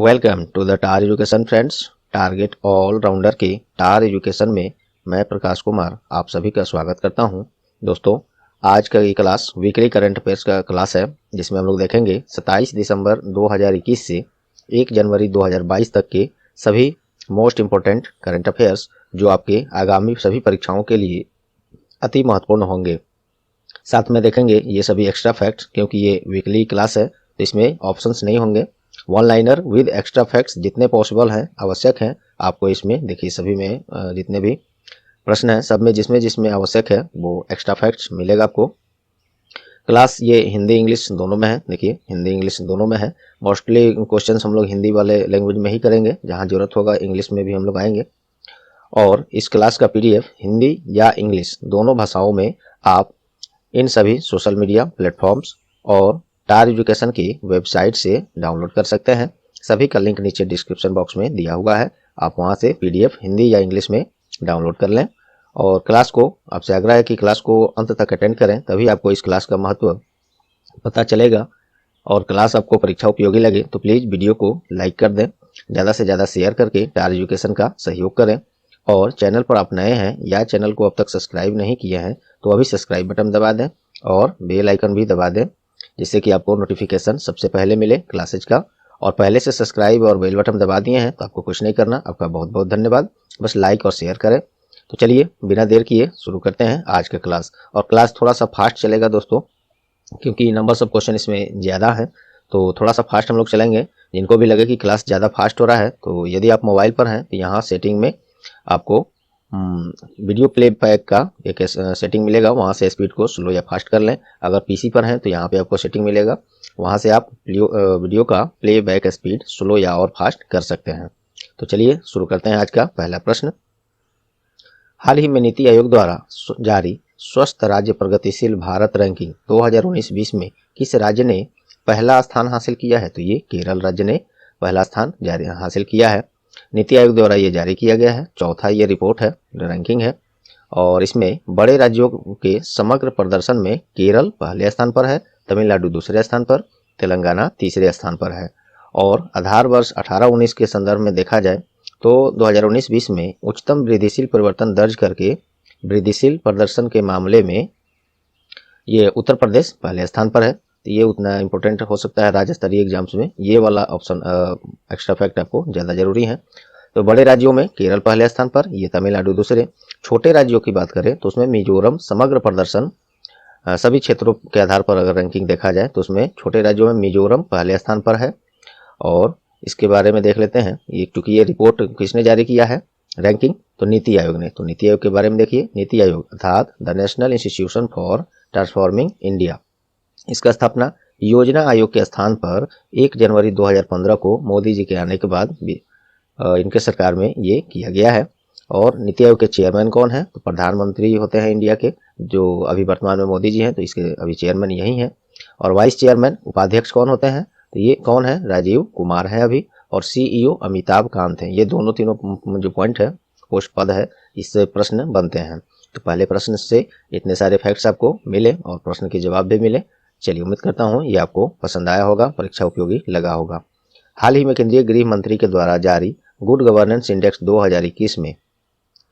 Welcome to the TAR education friends. Target all rounder के TAR education में मैं प्रकाश कुमार आप सभी का स्वागत करता हूं। दोस्तों, आज का ये क्लास वीकली करंट अफेयर्स का क्लास है, जिसमें हम लोग देखेंगे 27 दिसंबर 2021 से 1 जनवरी 2022 तक के सभी मोस्ट इम्पोर्टेंट करंट अफेयर्स जो आपके आगामी सभी परीक्षाओं के लिए अति महत्वपूर्ण होंगे। साथ में देखेंगे ये सभी एक्स्ट्रा फैक्ट्स, क्योंकि ये वीकली क्लास है तो इसमें ऑप्शंस नहीं होंगे। One liner with extra facts जितने पॉसिबल हैं, आवश्यक हैं, आपको इसमें देखिए सभी में जितने भी प्रश्न हैं सब में जिसमें जिसमें आवश्यक है वो एक्स्ट्रा फैक्ट्स मिलेगा आपको। क्लास ये हिंदी इंग्लिश दोनों में है, देखिए हिंदी इंग्लिश दोनों में है। मोस्टली क्वेश्चंस हम लोग हिंदी वाले लैंग्वेज में ही करेंगे, जहाँ जरूरत होगा इंग्लिश में भी हम लोग आएंगे। और इस क्लास का PDF हिंदी या इंग्लिश दोनों भाषाओं में आप इन सभी सोशल मीडिया प्लेटफॉर्म्स और टार एजुकेशन की वेबसाइट से डाउनलोड कर सकते हैं। सभी का लिंक नीचे डिस्क्रिप्शन बॉक्स में दिया हुआ है, आप वहां से PDF हिंदी या इंग्लिश में डाउनलोड कर लें। और क्लास को आपसे आग्रह है कि क्लास को अंत तक अटेंड करें, तभी आपको इस क्लास का महत्व पता चलेगा। और क्लास आपको परीक्षा उपयोगी लगे तो प्लीज़ वीडियो को लाइक कर दें, ज़्यादा से ज़्यादा शेयर करके टार एजुकेशन का सहयोग करें। और चैनल पर आप नए हैं या चैनल को अब तक सब्सक्राइब नहीं किए हैं तो अभी सब्सक्राइब बटन दबा दें और बेल आइकन भी दबा दें, जिससे कि आपको नोटिफिकेशन सबसे पहले मिले क्लासेज का। और पहले से सब्सक्राइब और बेल बटन दबा दिए हैं तो आपको कुछ नहीं करना, आपका बहुत बहुत धन्यवाद। बस लाइक और शेयर करें। तो चलिए बिना देर किए शुरू करते हैं आज का क्लास। और क्लास थोड़ा सा फास्ट चलेगा दोस्तों, क्योंकि नंबर्स ऑफ क्वेश्चन इसमें ज़्यादा है, तो थोड़ा सा फास्ट हम लोग चलेंगे। जिनको भी लगे कि क्लास ज़्यादा फास्ट हो रहा है तो यदि आप मोबाइल पर हैं तो यहाँ सेटिंग में आपको वीडियो प्लेबैक का एक सेटिंग मिलेगा, वहाँ से स्पीड को स्लो या फास्ट कर लें। अगर PC पर हैं तो यहाँ पे आपको सेटिंग मिलेगा, वहाँ से आप वीडियो का प्लेबैक स्पीड स्लो या और फास्ट कर सकते हैं। तो चलिए शुरू करते हैं आज का पहला प्रश्न। हाल ही में नीति आयोग द्वारा जारी स्वस्थ राज्य प्रगतिशील भारत रैंकिंग 2019-20 में किस राज्य ने पहला स्थान हासिल किया है? तो ये केरल राज्य ने पहला स्थान हासिल किया है। नीति आयोग द्वारा ये जारी किया गया है, चौथा ये रिपोर्ट है, रैंकिंग है। और इसमें बड़े राज्यों के समग्र प्रदर्शन में केरल पहले स्थान पर है, तमिलनाडु दूसरे स्थान पर, तेलंगाना तीसरे स्थान पर है। और आधार वर्ष 18-19 के संदर्भ में देखा जाए तो 2019-20 में उच्चतम वृद्धिशील परिवर्तन दर्ज करके वृद्धिशील प्रदर्शन के मामले में ये उत्तर प्रदेश पहले स्थान पर है। तो ये उतना इम्पोर्टेंट हो सकता है राज्य स्तरीय एग्जाम्स में, ये वाला ऑप्शन एक्स्ट्रा फैक्ट आपको ज़्यादा जरूरी है। तो बड़े राज्यों में केरल पहले स्थान पर, ये तमिलनाडु दूसरे। छोटे राज्यों की बात करें तो उसमें मिजोरम समग्र प्रदर्शन सभी क्षेत्रों के आधार पर अगर रैंकिंग देखा जाए तो उसमें छोटे राज्यों में मिजोरम पहले स्थान पर है। और इसके बारे में देख लेते हैं, ये क्योंकि ये रिपोर्ट किसने जारी किया है रैंकिंग, तो नीति आयोग ने। तो नीति आयोग के बारे में देखिए, नीति आयोग अर्थात the national institution for transforming India, इसका स्थापना योजना आयोग के स्थान पर 1 जनवरी 2015 को मोदी जी के आने के बाद इनके सरकार में ये किया गया है। और नीति आयोग के चेयरमैन कौन है? तो प्रधानमंत्री होते हैं इंडिया के, जो अभी वर्तमान में मोदी जी हैं तो इसके अभी चेयरमैन यही हैं। और वाइस चेयरमैन उपाध्यक्ष कौन होते हैं? तो ये कौन है? राजीव कुमार है अभी। और CEO अमिताभ कांत हैं। ये दोनों तीनों जो पॉइंट है, पोस्ट पद है, इससे प्रश्न बनते हैं। तो पहले प्रश्न से इतने सारे फैक्ट्स आपको मिले और प्रश्न के जवाब भी मिले। चलिए उम्मीद करता हूँ ये आपको पसंद आया होगा, परीक्षा उपयोगी लगा होगा। हाल ही में केंद्रीय गृह मंत्री के द्वारा जारी गुड गवर्नेंस इंडेक्स 2021 में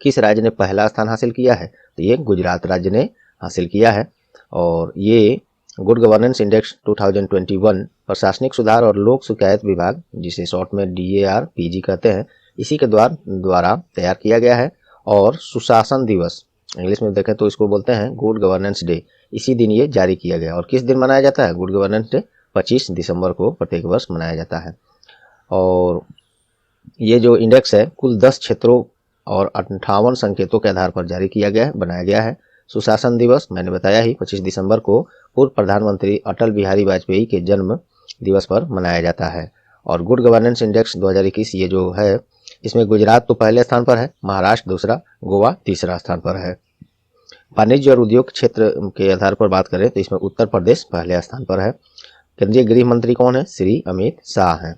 किस राज्य ने पहला स्थान हासिल किया है? तो ये गुजरात राज्य ने हासिल किया है। और ये गुड गवर्नेंस इंडेक्स 2021 प्रशासनिक सुधार और लोक शिकायत विभाग, जिसे शॉर्ट में DARPG कहते हैं, इसी के द्वारा तैयार किया गया है। और सुशासन दिवस इंग्लिश में देखें तो इसको बोलते हैं गुड गवर्नेंस डे, इसी दिन ये जारी किया गया। और किस दिन मनाया जाता है गुड गवर्नेंस डे? 25 दिसंबर को प्रत्येक वर्ष मनाया जाता है। और ये जो इंडेक्स है कुल 10 क्षेत्रों और 58 संकेतों के आधार पर जारी किया गया है, बनाया गया है। सुशासन दिवस मैंने बताया ही 25 दिसंबर को पूर्व प्रधानमंत्री अटल बिहारी वाजपेयी के जन्म दिवस पर मनाया जाता है। और गुड गवर्नेंस इंडेक्स 2021 ये जो है, इसमें गुजरात तो पहले स्थान पर है, महाराष्ट्र दूसरा, गोवा तीसरा स्थान पर है। वाणिज्य और उद्योग क्षेत्र के आधार पर बात करें तो इसमें उत्तर प्रदेश पहले स्थान पर है। केंद्रीय गृह मंत्री कौन है? श्री अमित शाह हैं।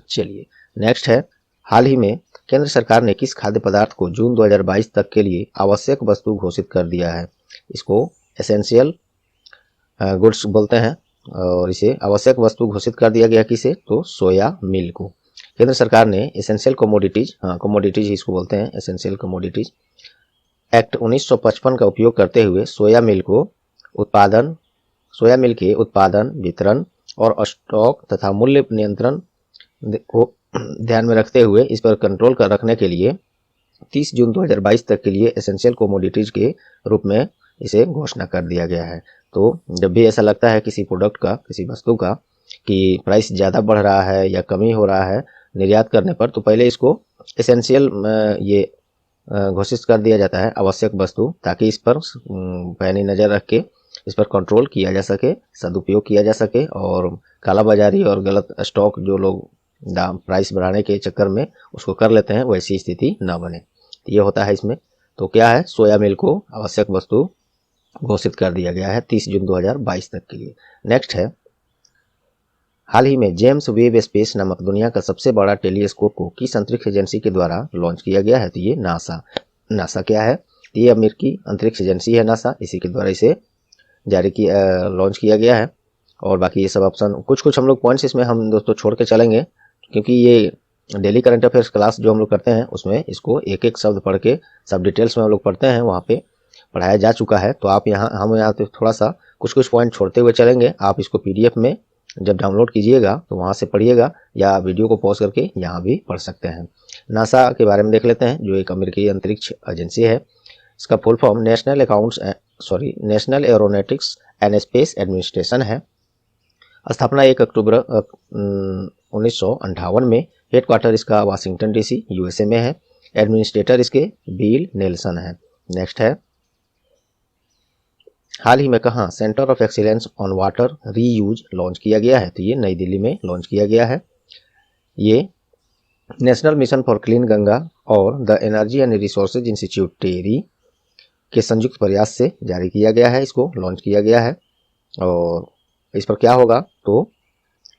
चलिए नेक्स्ट है, हाल ही में केंद्र सरकार ने किस खाद्य पदार्थ को जून 2022 तक के लिए आवश्यक वस्तु घोषित कर दिया है? इसको एसेंशियल गुड्स बोलते हैं। और इसे आवश्यक वस्तु घोषित कर दिया गया किसे? तो सोया मिल को। केंद्र सरकार ने एसेंशियल कमोडिटीज, कमोडिटीज इसको बोलते हैं, एसेंशियल कमोडिटीज एक्ट 1955 का उपयोग करते हुए सोया मिल के उत्पादन, वितरण और स्टॉक तथा मूल्य नियंत्रण को ध्यान में रखते हुए इस पर कंट्रोल कर रखने के लिए 30 जून 2022 तक के लिए एसेंशियल कमोडिटीज के रूप में इसे घोषणा कर दिया गया है। तो जब भी ऐसा लगता है किसी प्रोडक्ट का, किसी वस्तु का कि प्राइस ज़्यादा बढ़ रहा है या कमी हो रहा है निर्यात करने पर, तो पहले इसको एसेंशियल ये घोषित कर दिया जाता है, आवश्यक वस्तु, ताकि इस पर पैनी नज़र रख के इस पर कंट्रोल किया जा सके, सदुपयोग किया जा सके और कालाबाजारी और गलत स्टॉक जो लोग दाम प्राइस बढ़ाने के चक्कर में उसको कर लेते हैं, वैसी स्थिति ना बने। तो ये होता है इसमें। तो क्या है, सोया मिल को आवश्यक वस्तु घोषित कर दिया गया है 30 जून 2022 तक के लिए। नेक्स्ट है, हाल ही में जेम्स वेब स्पेस नामक दुनिया का सबसे बड़ा टेलीस्कोप को किस अंतरिक्ष एजेंसी के द्वारा लॉन्च किया गया है? तो ये नासा क्या है? तो ये अमेरिकी अंतरिक्ष एजेंसी है नासा, इसी के द्वारा इसे लॉन्च किया गया है। और बाकी ये सब ऑप्शन कुछ हम लोग पॉइंट्स इसमें हम दोस्तों छोड़ के चलेंगे, क्योंकि ये डेली करंट अफेयर्स क्लास जो हम लोग करते हैं उसमें इसको एक एक शब्द पढ़ के सब डिटेल्स में हम लोग पढ़ते हैं, वहाँ पे पढ़ाया जा चुका है। तो आप हम यहाँ पे थोड़ा सा कुछ पॉइंट छोड़ते हुए चलेंगे। आप इसको PDF में जब डाउनलोड कीजिएगा तो वहाँ से पढ़िएगा, या वीडियो को पॉज करके यहाँ भी पढ़ सकते हैं। नासा के बारे में देख लेते हैं, जो एक अमेरिकी अंतरिक्ष एजेंसी है। इसका full form national aeronautics and space administration है। स्थापना 1 अक्टूबर 1958 में। हेडक्वार्टर इसका वाशिंगटन DC USA में है। एडमिनिस्ट्रेटर इसके बिल नेल्सन है। नेक्स्ट है, हाल ही में कहाँ centre of excellence on water reuse launch किया गया है? तो ये नई दिल्ली में लॉन्च किया गया है। ये national mission for clean Ganga और the energy and resources institute TERI के संयुक्त प्रयास से जारी किया गया है, इसको लॉन्च किया गया है। और इस पर क्या होगा, तो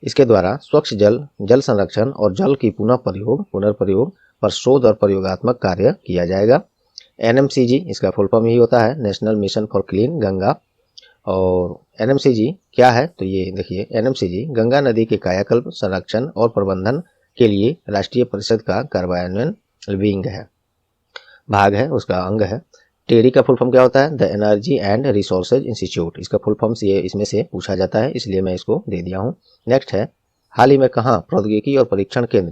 इसके द्वारा स्वच्छ जल संरक्षण और जल की पुनर्प्रयोग पर शोध और प्रयोगात्मक कार्य किया जाएगा। NMCG इसका फुल फॉर्म ही होता है, national mission for clean Ganga. और NMCG क्या है, तो ये देखिए, NMCG गंगा नदी के कायाकल्प, संरक्षण और प्रबंधन के लिए राष्ट्रीय परिषद का कार्यान्वयन भाग है, उसका अंग है। टेरी का फुल फॉर्म क्या होता है? The energy and resources institute. इसका फुल फॉर्म ये इसमें से पूछा जाता है, इसलिए मैं इसको दे दिया हूँ। नेक्स्ट है, हाल ही में कहाँ प्रौद्योगिकी और परीक्षण केंद्र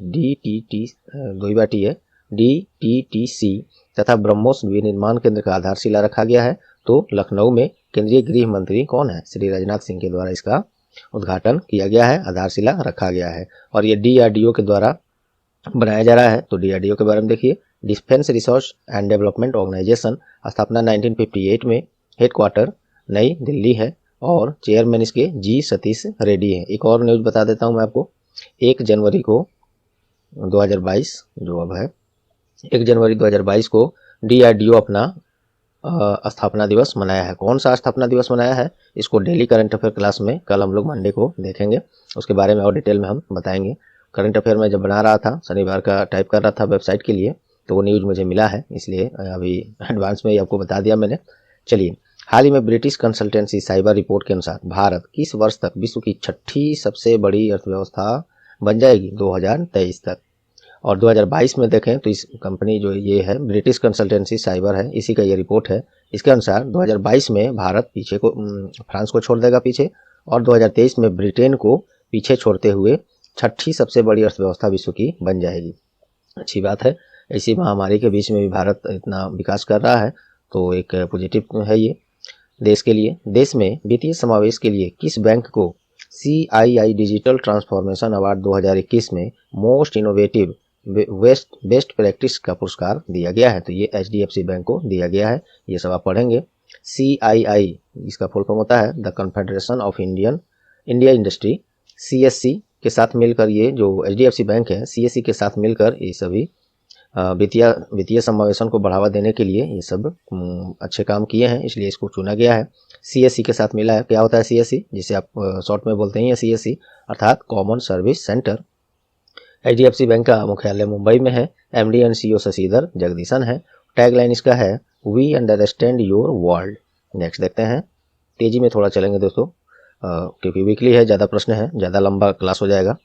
DTTC तथा ब्रह्मोस विनिर्माण केंद्र का आधारशिला रखा गया है? तो लखनऊ में। केंद्रीय गृह मंत्री कौन है? श्री राजनाथ सिंह के द्वारा इसका उद्घाटन किया गया है, आधारशिला रखा गया है। और ये DRDO के द्वारा बनाया जा रहा है। तो DRDO के बारे में देखिए, defence research and development organisation, स्थापना 1958 में, हेडक्वार्टर नई दिल्ली है और चेयरमैन इसके G सतीश रेड्डी है। एक और न्यूज़ बता देता हूं मैं आपको, 1 जनवरी को 2022 जो अब है, 1 जनवरी 2022 को DRDO अपना स्थापना दिवस मनाया है। कौन सा स्थापना दिवस मनाया है, इसको डेली करंट अफेयर क्लास में कल हम लोग मंडे को देखेंगे, उसके बारे में और डिटेल में हम बताएंगे। करंट अफेयर में जब बना रहा था, शनिवार का टाइप कर रहा था वेबसाइट के लिए, तो वो न्यूज़ मुझे मिला है, इसलिए अभी एडवांस में ही आपको बता दिया मैंने। चलिए, हाल ही में ब्रिटिश कंसल्टेंसी साइबर रिपोर्ट के अनुसार भारत किस वर्ष तक विश्व की 6ठी सबसे बड़ी अर्थव्यवस्था बन जाएगी? 2023 तक। और 2022 में देखें तो इस कंपनी जो ये है ब्रिटिश कंसल्टेंसी साइबर है, इसी का ये रिपोर्ट है। इसके अनुसार 2022 में भारत फ्रांस को छोड़ देगा पीछे, और 2023 में ब्रिटेन को पीछे छोड़ते हुए 6ठी सबसे बड़ी अर्थव्यवस्था विश्व की बन जाएगी। अच्छी बात है, ऐसी महामारी के बीच में भी भारत इतना विकास कर रहा है, तो एक पॉजिटिव है ये देश के लिए। देश में वित्तीय समावेश के लिए किस बैंक को CII डिजिटल ट्रांसफॉर्मेशन अवार्ड 2021 में मोस्ट इनोवेटिव बेस्ट प्रैक्टिस का पुरस्कार दिया गया है? तो ये HDFC बैंक को दिया गया है। ये सब आप पढ़ेंगे। CII इसका फुल फॉर्म होता है the confederation of India industry. CSC के साथ मिलकर, ये जो HDFC बैंक है, CSC के साथ मिलकर ये सभी वित्तीय समावेशन को बढ़ावा देने के लिए ये सब अच्छे काम किए हैं, इसलिए इसको चुना गया है। CSC के साथ मिला है। क्या होता है CSC, जिसे आप शॉर्ट में बोलते हैं CSC, अर्थात common service centre. HDFC bank का मुख्यालय मुंबई में है। MD and CEO Shashidhar Jagdishan है। टैगलाइन इसका है we understand your world. Next देखते हैं, तेजी में थोड़ा चलेंगे दोस्तों, क्योंकि वीकली है, ज़्यादा प्रश्न है, ज़्यादा लंबा क्लास हो जाएगा।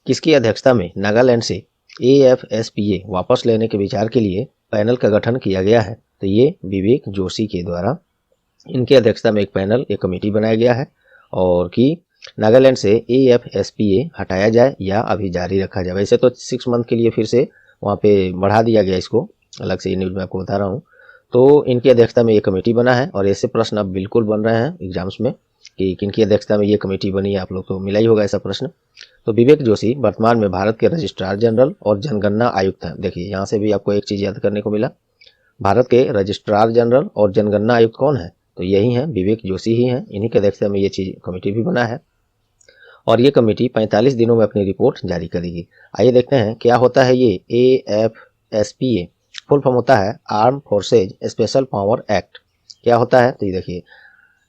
किसकी अध्यक्षता में नागालैंड से AFSPA वापस लेने के विचार के लिए पैनल का गठन किया गया है? तो ये विवेक जोशी के द्वारा इनकी अध्यक्षता में एक पैनल, एक कमेटी बनाया गया है और कि नागालैंड से AFSPA हटाया जाए या अभी जारी रखा जाए। वैसे तो 6 मंथ के लिए फिर से वहाँ पे बढ़ा दिया गया इसको, अलग से ये न्यूज़ में आपको बता रहा हूँ। तो इनकी अध्यक्षता में ये कमेटी बना है और ऐसे प्रश्न अब बिल्कुल बन रहे हैं एग्जाम्स में कि किनकी अध्यक्षता में ये कमेटी बनी है, आप लोग तो मिला ही होगा ऐसा प्रश्न। तो विवेक जोशी वर्तमान में भारत के रजिस्ट्रार जनरल और जनगणना आयुक्त हैं। देखिए यहाँ से भी आपको एक चीज़ याद करने को मिला, भारत के रजिस्ट्रार जनरल और जनगणना आयुक्त कौन है? तो यही हैं, विवेक जोशी ही हैं। इन्हीं की अध्यक्षता में ये चीज़ कमेटी भी बना है और ये कमेटी 45 दिनों में अपनी रिपोर्ट जारी करेगी। आइए देखते हैं क्या होता है ये AFSPA। फुल फॉर्म होता है arm forces special power act. क्या होता है? तो ये देखिए,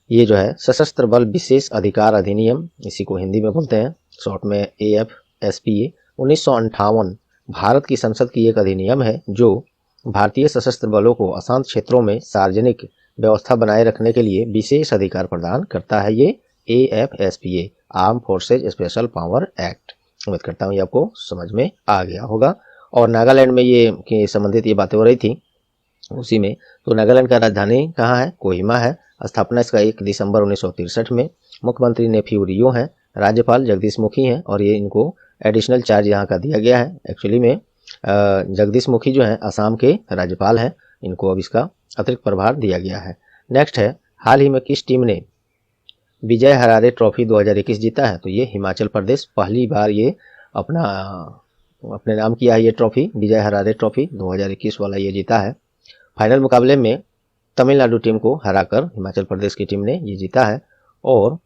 ये जो है सशस्त्र बल विशेष अधिकार अधिनियम, इसी को हिंदी में बोलते हैं शॉर्ट में AFSPA। 1958 भारत की संसद की एक अधिनियम है जो भारतीय सशस्त्र बलों को अशांत क्षेत्रों में सार्वजनिक व्यवस्था बनाए रखने के लिए विशेष अधिकार प्रदान करता है। ये AFSPA arm forces special power act. उम्मीद करता हूँ ये आपको समझ में आ गया होगा। और नागालैंड में ये के संबंधित ये बातें हो रही थी उसी में। तो नागालैंड का राजधानी कहाँ है? कोहिमा है। स्थापना इसका 1 दिसंबर 1963 में। मुख्यमंत्री नेफ्यू रियो हैं। राज्यपाल जगदीश मुखी हैं और ये इनको एडिशनल चार्ज यहाँ का दिया गया है। एक्चुअली में जगदीश मुखी जो हैं असम के राज्यपाल हैं, इनको अब इसका अतिरिक्त प्रभार दिया गया है। नेक्स्ट है, हाल ही में किस टीम ने विजय हरारे ट्रॉफी 2021 जीता है? तो ये हिमाचल प्रदेश पहली बार ये अपने नाम किया है ये ट्रॉफी, विजय हरारे ट्रॉफी 2021 वाला ये जीता है। फाइनल मुकाबले में तमिलनाडु टीम को हराकर हिमाचल प्रदेश की टीम ने ये जीता है। और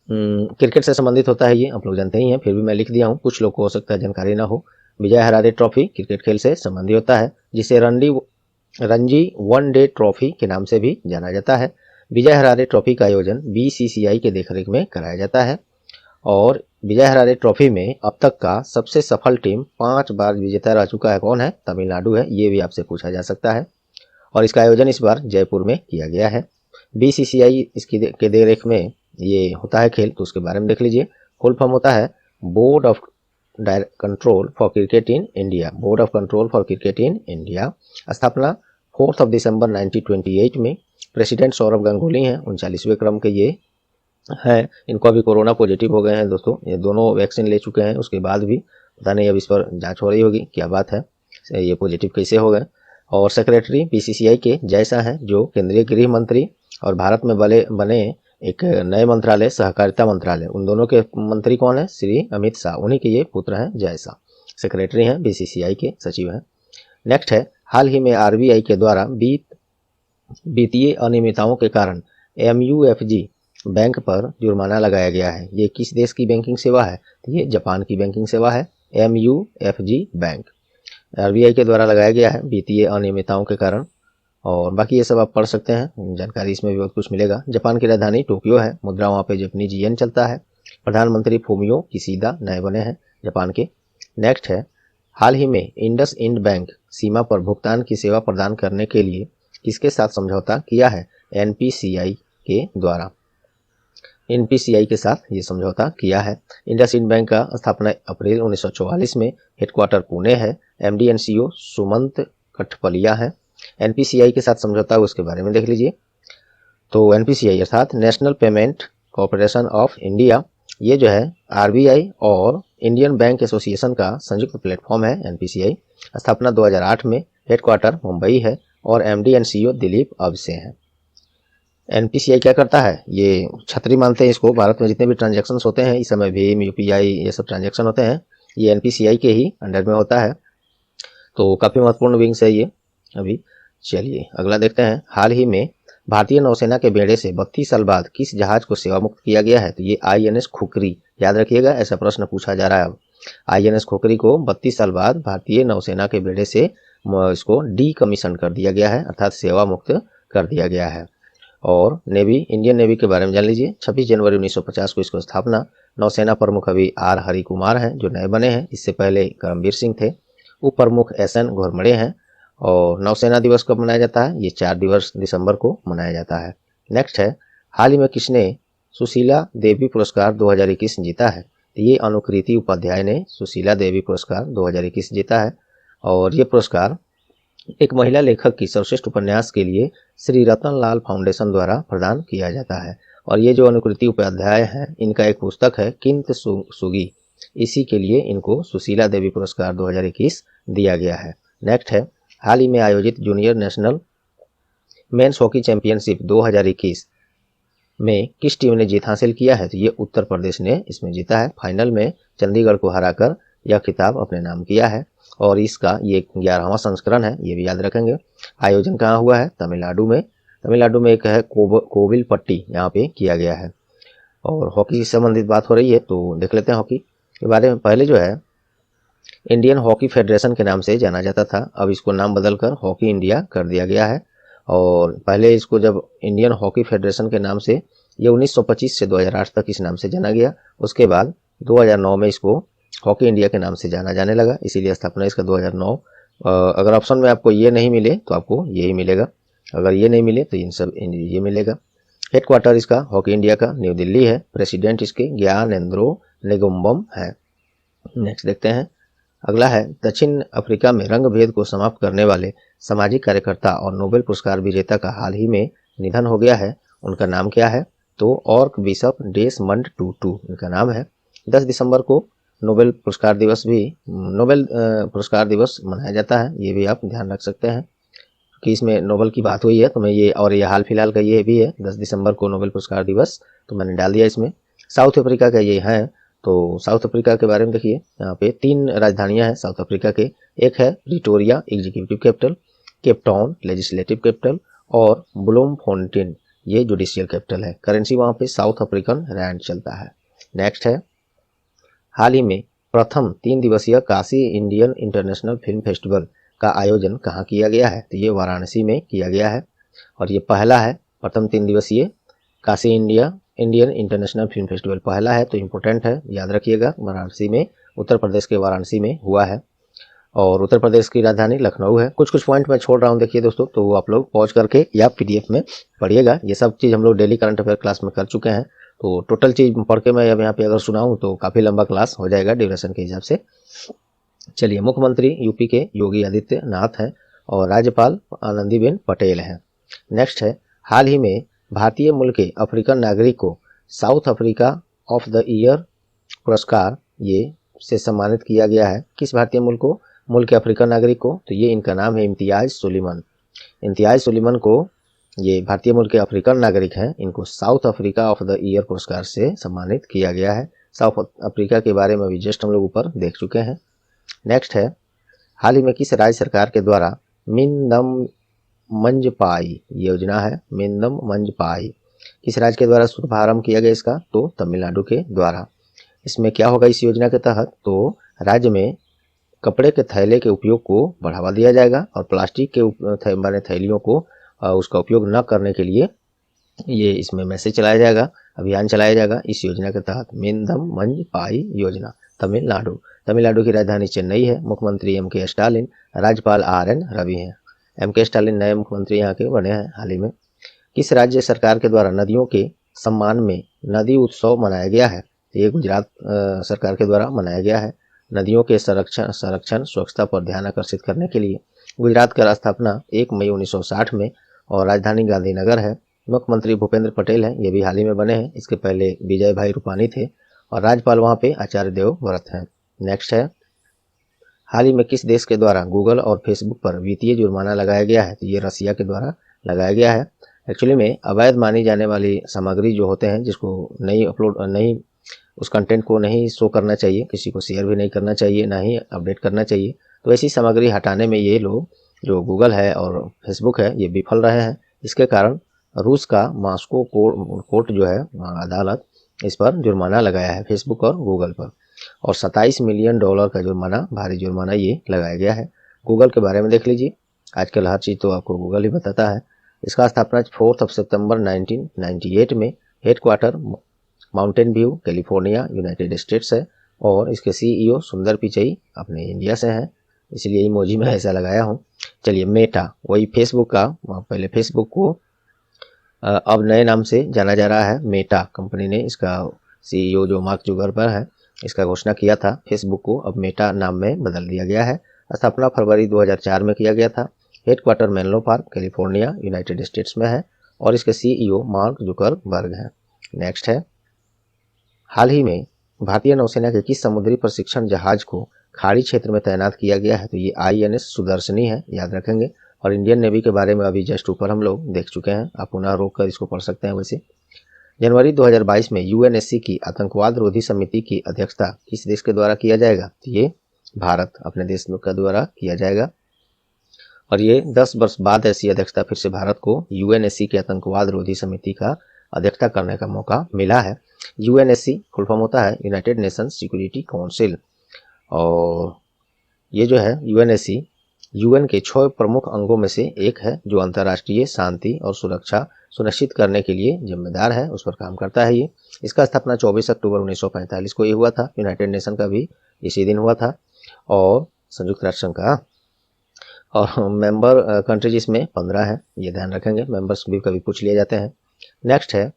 क्रिकेट से संबंधित होता है ये, आप लोग जानते ही हैं, फिर भी मैं लिख दिया हूँ, कुछ लोग को हो सकता है जानकारी ना हो। विजय हरारे ट्रॉफी क्रिकेट खेल से संबंधित होता है, जिसे रणजी वन डे ट्रॉफी के नाम से भी जाना जाता है। विजय हरारे ट्रॉफी का आयोजन BCCI के देखरेख में कराया जाता है और विजय हरारे ट्रॉफी में अब तक का सबसे सफल टीम 5 बार विजेता रह चुका है। कौन है? तमिलनाडु है। ये भी आपसे पूछा जा सकता है और इसका आयोजन इस बार जयपुर में किया गया है। BCCI इसकी के देखरेख में ये होता है खेल, तो उसके बारे में देख लीजिए। फुल फॉर्म होता है board of control for cricket in India, board of control for cricket in India. स्थापना 4 दिसंबर 1928 में। प्रेसिडेंट सौरभ गांगुली हैं, 39वें क्रम के ये हैं। इनको अभी कोरोना पॉजिटिव हो गए हैं दोस्तों, ये दोनों वैक्सीन ले चुके हैं, उसके बाद भी पता नहीं अब इस पर जांच हो रही होगी क्या बात है, ये पॉजिटिव कैसे हो गए। और सेक्रेटरी BCCI के जैसा है जो केंद्रीय गृह मंत्री और भारत में बने एक नए मंत्रालय सहकारिता मंत्रालय, उन दोनों के मंत्री कौन है? श्री अमित शाह, उन्हीं के ये पुत्र हैं जैसा, सेक्रेटरी हैं, BCCI के सचिव हैं। नेक्स्ट है, हाल ही में RBI के द्वारा वित्तीय अनियमितताओं के कारण MUFG बैंक पर जुर्माना लगाया गया है। ये किस देश की बैंकिंग सेवा है? तो ये जापान की बैंकिंग सेवा है, MUFG बैंक RBI के द्वारा लगाया गया है वित्तीय अनियमितताओं के कारण। और बाकी ये सब आप पढ़ सकते हैं, जानकारी इसमें भी बहुत कुछ मिलेगा। जापान की राजधानी टोक्यो है, मुद्रा वहाँ पे जापानीज येन चलता है। प्रधानमंत्री फूमियो किसीदा नए बने हैं जापान के। नेक्स्ट है, हाल ही में इंडसइंड बैंक सीमा पर भुगतान की सेवा प्रदान करने के लिए किसके साथ समझौता किया है? NPCI के द्वारा, NPCI के साथ ये समझौता किया है। इंडसइंड बैंक का स्थापना अप्रैल 1944 में, हेडक्वार्टर पुणे है। MD and CEO सुमंत कठपलिया है। NPCI के साथ समझौता उसके बारे में देख लीजिए। तो NPCI अर्थात national payment corporation of India, ये जो है RBI और इंडियन बैंक एसोसिएशन का संयुक्त प्लेटफॉर्म है NPCI। स्थापना 2008 में, हेडक्वार्टर मुंबई है और MD and CEO दिलीप अवसे हैं। NPCI क्या करता है? ये छतरी मानते हैं इसको, भारत में जितने भी ट्रांजैक्शंस होते हैं इस समय भीम UPI ये सब ट्रांजैक्शन होते हैं, ये NPCI के ही अंडर में होता है। तो काफ़ी महत्वपूर्ण विंग्स है ये। अभी चलिए अगला देखते हैं, हाल ही में भारतीय नौसेना के बेड़े से 32 साल बाद किस जहाज को सेवा मुक्त किया गया है? तो ये INS खुकरी, याद रखिएगा ऐसा प्रश्न पूछा जा रहा है अब। INS खुकरी को 32 साल बाद भारतीय नौसेना के बेड़े से इसको डीकमीशन कर दिया गया है, अर्थात सेवा मुक्त कर दिया गया है। और नेवी, इंडियन नेवी के बारे में जान लीजिए। 26 जनवरी 1950 को इसको स्थापना। नौसेना प्रमुख अभी R हरि कुमार हैं जो नए बने हैं, इससे पहले करमबीर सिंह थे। उप प्रमुख SN घोरमड़े हैं। और नौसेना दिवस कब मनाया जाता है? ये 4 दिसंबर को मनाया जाता है। नेक्स्ट है, हाल ही में किसने सुशीला देवी पुरस्कार 2021 जीता है? तो ये अनुकृति उपाध्याय ने सुशीला देवी पुरस्कार 2021 जीता है। और ये पुरस्कार एक महिला लेखक की सर्वश्रेष्ठ उपन्यास के लिए श्री रतन लाल फाउंडेशन द्वारा प्रदान किया जाता है। और ये जो अनुकृति उपाध्याय हैं, इनका एक पुस्तक है किंत सुगी, इसी के लिए इनको सुशीला देवी पुरस्कार 2021 दिया गया है। नेक्स्ट है, हाल ही में आयोजित junior national men's hockey championship 2021 में किस टीम ने जीत हासिल किया है? तो ये उत्तर प्रदेश ने इसमें जीता है। फाइनल में चंडीगढ़ को हराकर यह खिताब अपने नाम किया है और इसका ये 11वां संस्करण है, ये भी याद रखेंगे। आयोजन कहाँ हुआ है? तमिलनाडु में। तमिलनाडु में एक है कोविलपट्टी, यहाँ पे किया गया है। और हॉकी से संबंधित बात हो रही है तो देख लेते हैं हॉकी के बारे में। पहले जो है इंडियन हॉकी फेडरेशन के नाम से जाना जाता था, अब इसको नाम बदलकर हॉकी इंडिया कर दिया गया है। और पहले इसको जब इंडियन हॉकी फेडरेशन के नाम से, ये 1925 से 2008 तक इस नाम से जाना गया। उसके बाद 2009 में इसको हॉकी इंडिया के नाम से जाना जाने लगा, इसीलिए स्थापना इसका 2009। अगर ऑप्शन में आपको ये नहीं मिले तो आपको यही मिलेगा, अगर ये नहीं मिले तो इन सब ये मिलेगा। हेडक्वार्टर इसका हॉकी इंडिया का न्यू दिल्ली है। प्रेसिडेंट इसके ज्ञानेंद्रो निगुम्बम है। नेक्स्ट देखते हैं, अगला है, दक्षिण अफ्रीका में रंग भेद को समाप्त करने वाले सामाजिक कार्यकर्ता और नोबेल पुरस्कार विजेता का हाल ही में निधन हो गया है, उनका नाम क्या है? तो ऑर्क बिशप डेसमंड टूटू इनका नाम है। 10 दिसंबर को नोबेल पुरस्कार दिवस मनाया जाता है, ये भी आप ध्यान रख सकते हैं कि इसमें नोबेल की बात हुई है तो मैं ये, और ये हाल फिलहाल का ये भी है 10 दिसंबर को नोबेल पुरस्कार दिवस, तो मैंने डाल दिया इसमें। साउथ अफ्रीका का ये है, तो साउथ अफ्रीका के बारे में देखिए, यहाँ पे 3 राजधानियां हैं साउथ अफ्रीका के। एक है Pretoria executive capital, Cape Town legislative capital और ब्लूमफोंटेन ये जुडिशियल कैपिटल है। करेंसी वहाँ पे साउथ अफ्रीकन रैंड चलता है। नेक्स्ट है, हाल ही में प्रथम 3 दिवसीय Kashi Indian international film festival का आयोजन कहाँ किया गया है? तो ये वाराणसी में किया गया है और ये पहला है प्रथम 3 दिवसीय Kashi Indian international film festival, पहला है तो इम्पोर्टेंट है, याद रखिएगा। वाराणसी में, उत्तर प्रदेश के वाराणसी में हुआ है और उत्तर प्रदेश की राजधानी लखनऊ है। कुछ पॉइंट मैं छोड़ रहा हूँ, देखिए दोस्तों, तो आप लोग पॉज करके या PDF में पढ़िएगा। ये सब चीज़ हम लोग डेली करंट अफेयर क्लास में कर चुके हैं, तो टोटल चीज़ पढ़ के मैं अब यहाँ पे अगर सुनाऊँ तो काफ़ी लंबा क्लास हो जाएगा ड्यूरेशन के हिसाब से। चलिए, मुख्यमंत्री यूपी के योगी आदित्यनाथ हैं और राज्यपाल आनंदीबेन पटेल हैं। नेक्स्ट है, हाल ही में भारतीय मूल के अफ्रीकन नागरिक को south Africa of the year पुरस्कार ये से सम्मानित किया गया है। किस भारतीय मूल के अफ्रीकन नागरिक को? तो ये इनका नाम है इम्तियाज सुलेमान। इम्तियाज सुलेमान को, ये भारतीय मूल के अफ्रीकन नागरिक हैं, इनको south Africa of the year पुरस्कार से सम्मानित किया गया है। साउथ अफ्रीका के बारे में भी जस्ट हम लोग ऊपर देख चुके हैं। नेक्स्ट है, हाल ही में किस राज्य सरकार के द्वारा मिंदम मंजपाई योजना है? मिंदम मंजपाई किस राज्य के द्वारा शुभारंभ किया गया इसका? तो तमिलनाडु के द्वारा। इसमें क्या होगा इस योजना के तहत? तो राज्य में कपड़े के थैले के उपयोग को बढ़ावा दिया जाएगा और प्लास्टिक के बने थैलियों को उसका उपयोग न करने के लिए ये इसमें मैसेज चलाया जाएगा, अभियान चलाया जाएगा इस योजना के तहत। मिंदम मंजपाई योजना, तमिलनाडु की राजधानी चेन्नई है। मुख्यमंत्री MK स्टालिन, राज्यपाल RN रवि हैं। MK स्टालिन नए मुख्यमंत्री यहाँ के बने हैं हाल ही में। किस राज्य सरकार के द्वारा नदियों के सम्मान में नदी उत्सव मनाया गया है? ये गुजरात सरकार के द्वारा मनाया गया है। नदियों के संरक्षण स्वच्छता पर ध्यान आकर्षित करने के लिए गुजरात का स्थापना 1 मई 1960 में और राजधानी गांधीनगर है। मुख्यमंत्री भूपेंद्र पटेल हैं, ये भी हाल ही में बने हैं। इसके पहले विजय भाई रूपानी थे और राज्यपाल वहाँ पे आचार्य देवव्रत हैं। नेक्स्ट है, हाल ही में किस देश के द्वारा गूगल और फेसबुक पर वित्तीय जुर्माना लगाया गया है? तो ये रसिया के द्वारा लगाया गया है। एक्चुअली में अवैध मानी जाने वाली सामग्री जो होते हैं, जिसको नहीं उस कंटेंट को नहीं शो करना चाहिए, किसी को शेयर भी नहीं करना चाहिए, ना ही अपडेट करना चाहिए, तो ऐसी सामग्री हटाने में ये लोग जो गूगल है और फेसबुक है ये विफल रहे हैं। इसके कारण रूस का मॉस्को कोर्ट जो है अदालत इस पर जुर्माना लगाया है, फेसबुक और गूगल पर, और $27 मिलियन का जुर्माना, भारी जुर्माना ये लगाया गया है। गूगल के बारे में देख लीजिए, आजकल हर चीज़ तो आपको गूगल ही बताता है। इसका स्थापना 4 सितंबर 1998 में, headquarter mountain view California United states है और इसके CEO सुंदर पिचई अपने इंडिया से हैं, इसलिए इमोजी में ऐसा लगाया हूँ। चलिए, मेटा वही फेसबुक का, पहले फेसबुक को अब नए नाम से जाना जा रहा है, मेटा कंपनी ने इसका CEO जो मार्क जुकरबर्ग है इसका घोषणा किया था। फेसबुक को अब मेटा नाम में बदल दिया गया है। स्थापना फरवरी 2004 में किया गया था। Headquarter Menlo park, California, United states में है और इसके CEO मार्क जुकरबर्ग हैं। नेक्स्ट है, हाल ही में भारतीय नौसेना के किस समुद्री प्रशिक्षण जहाज को खाड़ी क्षेत्र में तैनात किया गया है? तो ये INS सुदर्शनी है, याद रखेंगे। और इंडियन नेवी के बारे में अभी जस्ट ऊपर हम लोग देख चुके हैं, आप पुनः रोक कर इसको पढ़ सकते हैं। वैसे जनवरी 2022 में UNSC की आतंकवाद रोधी समिति की अध्यक्षता किस देश के द्वारा किया जाएगा? तो ये भारत अपने देश के द्वारा किया जाएगा। और ये 10 वर्ष बाद ऐसी अध्यक्षता फिर से भारत को UNSC की आतंकवाद रोधी समिति का अध्यक्षता करने का मौका मिला है। UNSC फुल फॉर्म होता है यूनाइटेड नेशंस सिक्योरिटी काउंसिल। और ये जो है UNSC UN के 6 प्रमुख अंगों में से एक है जो अंतर्राष्ट्रीय शांति और सुरक्षा सुनिश्चित करने के लिए जिम्मेदार है, उस पर काम करता है। ये इसका स्थापना 24 अक्टूबर 1945 को ये हुआ था। यूनाइटेड नेशन का भी इसी दिन हुआ था और संयुक्त राष्ट्र संघ का। और मेंबर कंट्रीज इसमें 15 है, ये ध्यान रखेंगे, मेंबर्स भी कभी पूछ लिए जाते हैं। नेक्स्ट है,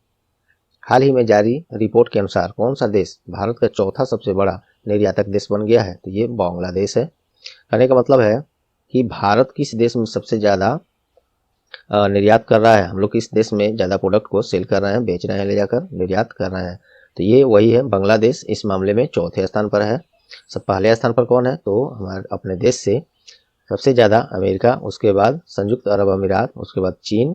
हाल ही में जारी रिपोर्ट के अनुसार कौन सा देश भारत का चौथा सबसे बड़ा निर्यातक देश बन गया है? तो ये बांग्लादेश है। कहने का मतलब है कि भारत किस देश में सबसे ज़्यादा निर्यात कर रहा है, हम लोग किस देश में ज़्यादा प्रोडक्ट को सेल कर रहे हैं, बेच रहे हैं, ले जाकर निर्यात कर रहे हैं, तो ये वही है, बांग्लादेश इस मामले में चौथे स्थान पर है। सब पहले स्थान पर कौन है? तो हमारे अपने देश से सबसे ज़्यादा अमेरिका, उसके बाद संयुक्त अरब अमीरात, उसके बाद चीन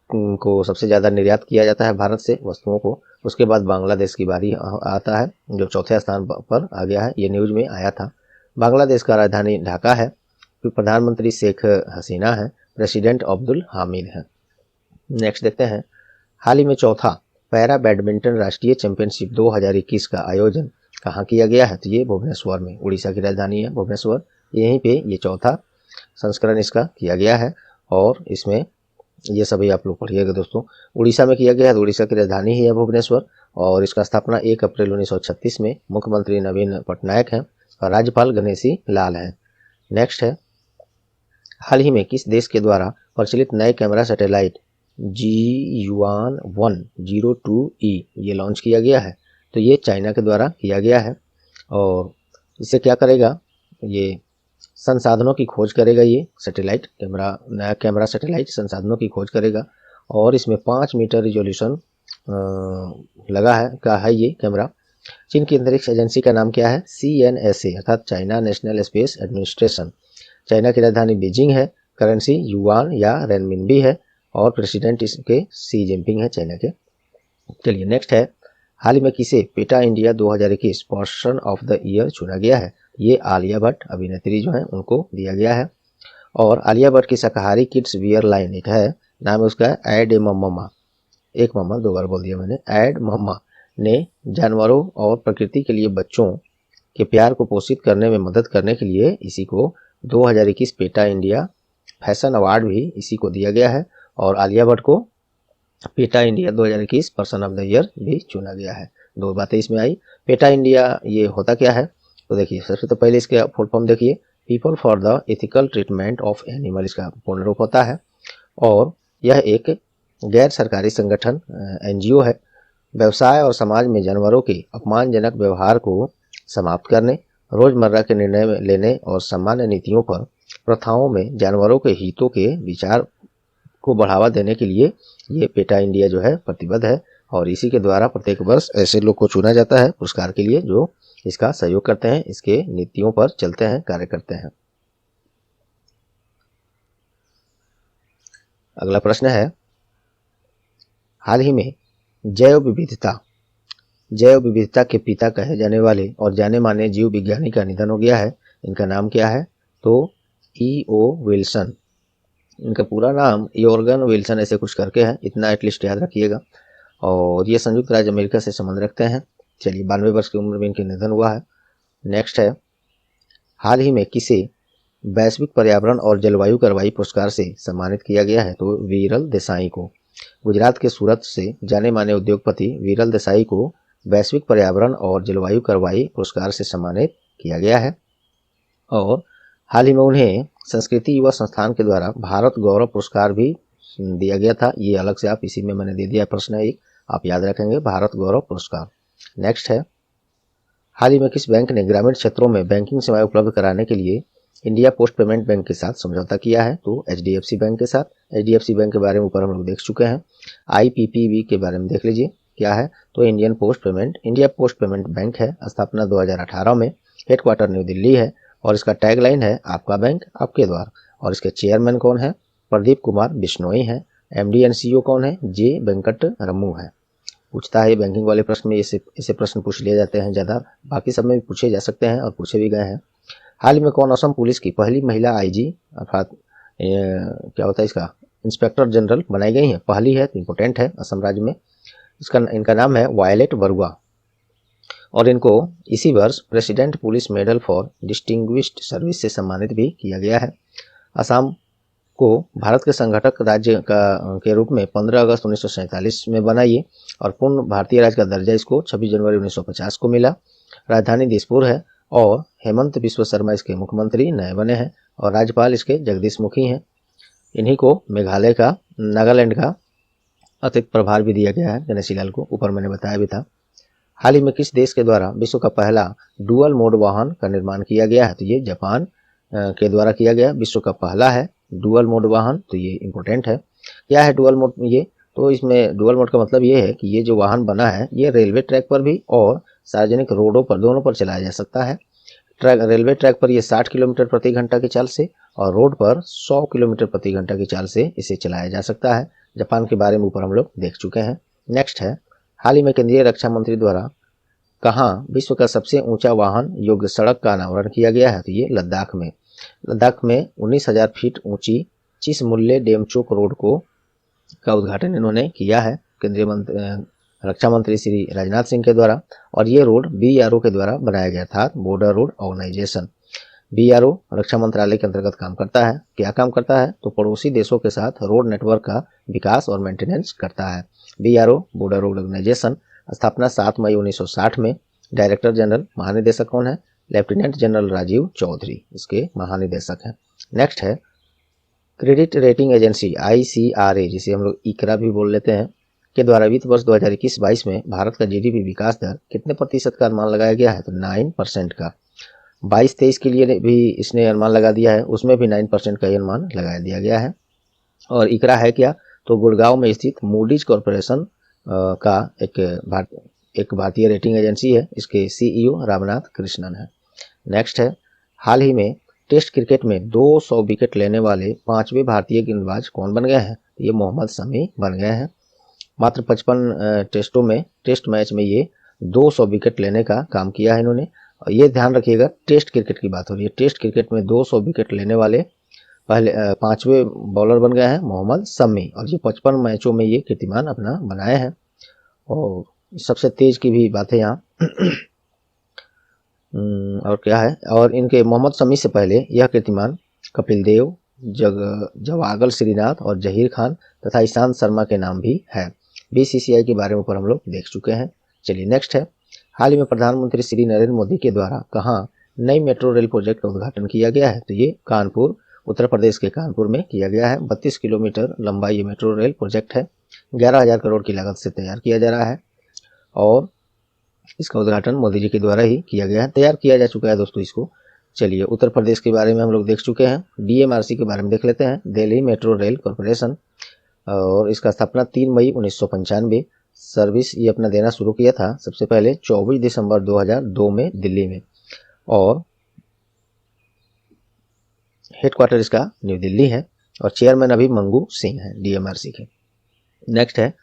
को सबसे ज़्यादा निर्यात किया जाता है भारत से वस्तुओं को। उसके बाद बांग्लादेश की बारी आता है जो चौथे स्थान पर आ गया है। ये न्यूज़ में आया था। बांग्लादेश का राजधानी ढाका है। फिर प्रधानमंत्री शेख हसीना है। प्रेसिडेंट अब्दुल हामिद है। नेक्स्ट देखते हैं, हाल ही में चौथा पैरा बैडमिंटन राष्ट्रीय चैंपियनशिप 2021 का आयोजन कहाँ किया गया है? तो ये भुवनेश्वर में, उड़ीसा की राजधानी है भुवनेश्वर, यहीं पे ये चौथा संस्करण इसका किया गया है। और इसमें ये सभी आप लोग पढ़िएगा दोस्तों। उड़ीसा में किया गया है, तो उड़ीसा की राजधानी ही है भुवनेश्वर। और इसका स्थापना 1 अप्रैल 1936 में, मुख्यमंत्री नवीन पटनायक हैं और राज्यपाल गणेशी लाल हैं। नेक्स्ट है, हाल ही में किस देश के द्वारा प्रचलित नए कैमरा सैटेलाइट GUAN-102E ये लॉन्च किया गया है? तो ये चाइना के द्वारा किया गया है। और इसे क्या करेगा? ये संसाधनों की खोज करेगा। ये सैटेलाइट कैमरा, नया कैमरा सैटेलाइट संसाधनों की खोज करेगा और इसमें 5 मीटर रिजोल्यूशन लगा है ये कैमरा। चीन की अंतरिक्ष एजेंसी का नाम क्या है? CNSA अर्थात China national space administration. China की राजधानी बीजिंग है। करेंसी युआन या रेनमिनबी है और प्रेसिडेंट इसके शी जिनपिंग है चाइना के। चलिए नेक्स्ट है, हाल ही में किसे PETA India 2021 person of the year चुना गया है? ये आलिया भट्ट अभिनेत्री जो है उनको दिया गया है। और आलिया भट्ट की शाकाहारी किड्स वियर लाइन एक है, नाम है उसका ऐड ए मम्मा, एक मम्मा, 2 बार बोल दिया मैंने, ऐड मम्मा, ने जानवरों और प्रकृति के लिए बच्चों के प्यार को पोषित करने में मदद करने के लिए इसी को 2021 पेटा इंडिया फैशन अवार्ड भी इसी को दिया गया है। और आलिया भट्ट को PETA India 2021 person of the year भी चुना गया है। 2 बातें इसमें आई। पेटा इंडिया ये होता क्या है? तो देखिए, सबसे तो पहले इसके फुल फॉर्म देखिए, people for the ethical treatment of animal इसका पूर्ण रूप होता है। और यह एक गैर सरकारी संगठन NGO है। व्यवसाय और समाज में जानवरों के अपमानजनक व्यवहार को समाप्त करने, रोजमर्रा के निर्णय लेने और सामान्य नीतियों पर प्रथाओं में जानवरों के हितों के विचार को बढ़ावा देने के लिए ये पेटा इंडिया जो है प्रतिबद्ध है। और इसी के द्वारा प्रत्येक वर्ष ऐसे लोग को चुना जाता है पुरस्कार के लिए जो इसका सहयोग करते हैं, इसके नीतियों पर चलते हैं, कार्य करते हैं। अगला प्रश्न है, हाल ही में जैव विविधता के पिता कहे जाने वाले और जाने माने जीव विज्ञानी का निधन हो गया है। इनका नाम क्या है? तो E.O. विल्सन। इनका पूरा नाम योर्गन विल्सन ऐसे कुछ करके है, इतना एटलीस्ट याद रखिएगा। और ये संयुक्त राज्य अमेरिका से संबंध रखते हैं। चलिए, 92 वर्ष की उम्र में इनके निधन हुआ है। नेक्स्ट है, हाल ही में किसे वैश्विक पर्यावरण और जलवायु कार्रवाई पुरस्कार से सम्मानित किया गया है? तो वीरल देसाई को। गुजरात के सूरत से जाने माने उद्योगपति वीरल देसाई को वैश्विक पर्यावरण और जलवायु कार्रवाई पुरस्कार से सम्मानित किया गया है। और हाल ही में उन्हें संस्कृति युवा संस्थान के द्वारा भारत गौरव पुरस्कार भी दिया गया था। ये अलग से आप इसी में मैंने दे दिया प्रश्न, एक आप याद रखेंगे, भारत गौरव पुरस्कार। नेक्स्ट है, हाल ही में किस बैंक ने ग्रामीण क्षेत्रों में बैंकिंग सेवाएं उपलब्ध कराने के लिए इंडिया पोस्ट पेमेंट बैंक के साथ समझौता किया है? तो HDFC बैंक के साथ। HDFC बैंक के बारे में ऊपर हम लोग देख चुके हैं। IPPB के बारे में देख लीजिए क्या है, तो इंडिया पोस्ट पेमेंट बैंक है। स्थापना 2018 में। हेडक्वार्टर न्यू दिल्ली है और इसका टैगलाइन है आपका बैंक आपके द्वार। और इसके चेयरमैन कौन है? प्रदीप कुमार बिश्नोई है। MD एंड CEO कौन है? J वेंकट रमू है। पूछता है बैंकिंग वाले प्रश्न में ऐसे प्रश्न पूछ लिए जाते हैं ज़्यादा, बाकी सब में भी पूछे जा सकते हैं और पूछे भी गए हैं। हाल ही में कौन असम पुलिस की पहली महिला IG अर्थात क्या होता है इसका इंस्पेक्टर जनरल बनाई गई है? पहली है तो इम्पोर्टेंट है असम राज्य में। इनका नाम है वायलेट बरुआ और इनको इसी वर्ष president police medal for distinguished service से सम्मानित भी किया गया है। असम को भारत के संगठक राज्य के रूप में 15 अगस्त 1947 में बना ये और पूर्ण भारतीय राज्य का दर्जा इसको 26 जनवरी 1950 को मिला। राजधानी दिसपुर है और हेमंत बिस्व शर्मा इसके मुख्यमंत्री नए बने हैं और राज्यपाल इसके जगदीश मुखी हैं। इन्हीं को मेघालय का नागालैंड का अतिरिक्त प्रभार भी दिया गया है गणेशी लाल को, ऊपर मैंने बताया भी था। हाल ही में किस देश के द्वारा विश्व का पहला डुअल मोड वाहन का निर्माण किया गया है? तो ये जापान के द्वारा किया गया। विश्व का पहला है डुअल मोड वाहन, तो ये इंपॉर्टेंट है। क्या है डुअल मोड? ये तो इसमें डुअल मोड का मतलब ये है कि ये जो वाहन बना है ये रेलवे ट्रैक पर भी और सार्वजनिक रोडों पर दोनों पर चलाया जा सकता है। रेलवे ट्रैक पर ये 60 किलोमीटर प्रति घंटा की चाल से और रोड पर 100 किलोमीटर प्रति घंटा की चाल से इसे चलाया जा सकता है। जापान के बारे में ऊपर हम लोग देख चुके हैं। नेक्स्ट है, हाल ही में केंद्रीय रक्षा मंत्री द्वारा कहाँ विश्व का सबसे ऊंचा वाहन योग्य सड़क का अनावरण किया गया है? तो ये लद्दाख में। लद्दाख में 19,000 फीट ऊंची चिसमुल्ले डेमचोक रोड का उद्घाटन इन्होंने किया है केंद्रीय रक्षा मंत्री श्री राजनाथ सिंह के द्वारा और ये रोड BRO के द्वारा बनाया गया था, बॉर्डर रोड ऑर्गेनाइजेशन। BRO रक्षा मंत्रालय के अंतर्गत काम करता है। क्या काम करता है? तो पड़ोसी देशों के साथ रोड नेटवर्क का विकास और मेंटेनेंस करता है। BRO border road organisation. स्थापना 7 मई 1960 में। डायरेक्टर जनरल महानिदेशक कौन है? लेफ्टिनेंट जनरल राजीव चौधरी इसके महानिदेशक हैं। नेक्स्ट है, क्रेडिट रेटिंग एजेंसी ICRA जिसे हम लोग इकरा भी बोल लेते हैं के द्वारा वित्त वर्ष 2021-22 में भारत का GDP विकास दर कितने प्रतिशत का अनुमान लगाया गया है? तो 9% का। 22-23 के लिए भी इसने अनुमान लगा दिया है, उसमें भी 9% का अनुमान लगा दिया गया है। और इकरा है क्या? तो गुड़गांव में स्थित मूडीज कॉरपोरेशन का एक भारतीय रेटिंग एजेंसी है। इसके CEO रामनाथ कृष्णन है। नेक्स्ट है, हाल ही में टेस्ट क्रिकेट में 200 विकेट लेने वाले 5वें भारतीय गेंदबाज कौन बन गए हैं? ये मोहम्मद शमी बन गए हैं। मात्र 55 टेस्ट मैच में ये 200 विकेट लेने का काम किया है इन्होंने। और ये ध्यान रखिएगा, टेस्ट क्रिकेट की बात हो रही है। टेस्ट क्रिकेट में 200 विकेट लेने वाले पहले 5वें बॉलर बन गए हैं मोहम्मद शमी और ये 55 मैचों में ये कीर्तिमान अपना बनाए हैं। और सबसे तेज की भी बात है यहाँ और क्या है, और इनके मोहम्मद शमी से पहले यह कीर्तिमान कपिल देव, जवागल श्रीनाथ और जहीर खान तथा ईशांत शर्मा के नाम भी है। BCCI के बारे में ऊपर हम लोग देख चुके हैं। चलिए नेक्स्ट है, हाल ही में प्रधानमंत्री श्री नरेंद्र मोदी के द्वारा कहाँ नई मेट्रो रेल प्रोजेक्ट का उद्घाटन किया गया है? तो ये कानपुर, उत्तर प्रदेश के कानपुर में किया गया है। 32 किलोमीटर लंबा ये मेट्रो रेल प्रोजेक्ट है। 11,000 करोड़ की लागत से तैयार किया जा रहा है और इसका उद्घाटन मोदी जी के द्वारा ही किया गया है। तैयार किया जा चुका है दोस्तों इसको। चलिए उत्तर प्रदेश के बारे में हम लोग देख चुके हैं। DMRC के बारे में देख लेते हैं, दिल्ली मेट्रो रेल कॉरपोरेशन। और इसका स्थापना 3 मई 1995 सर्विस ये अपना देना शुरू किया था सबसे पहले 24 दिसंबर 2002 में दिल्ली में और हेडक्वार्टर इसका न्यू दिल्ली है और चेयरमैन अभी मंगू सिंह है DMRC के। नेक्स्ट है,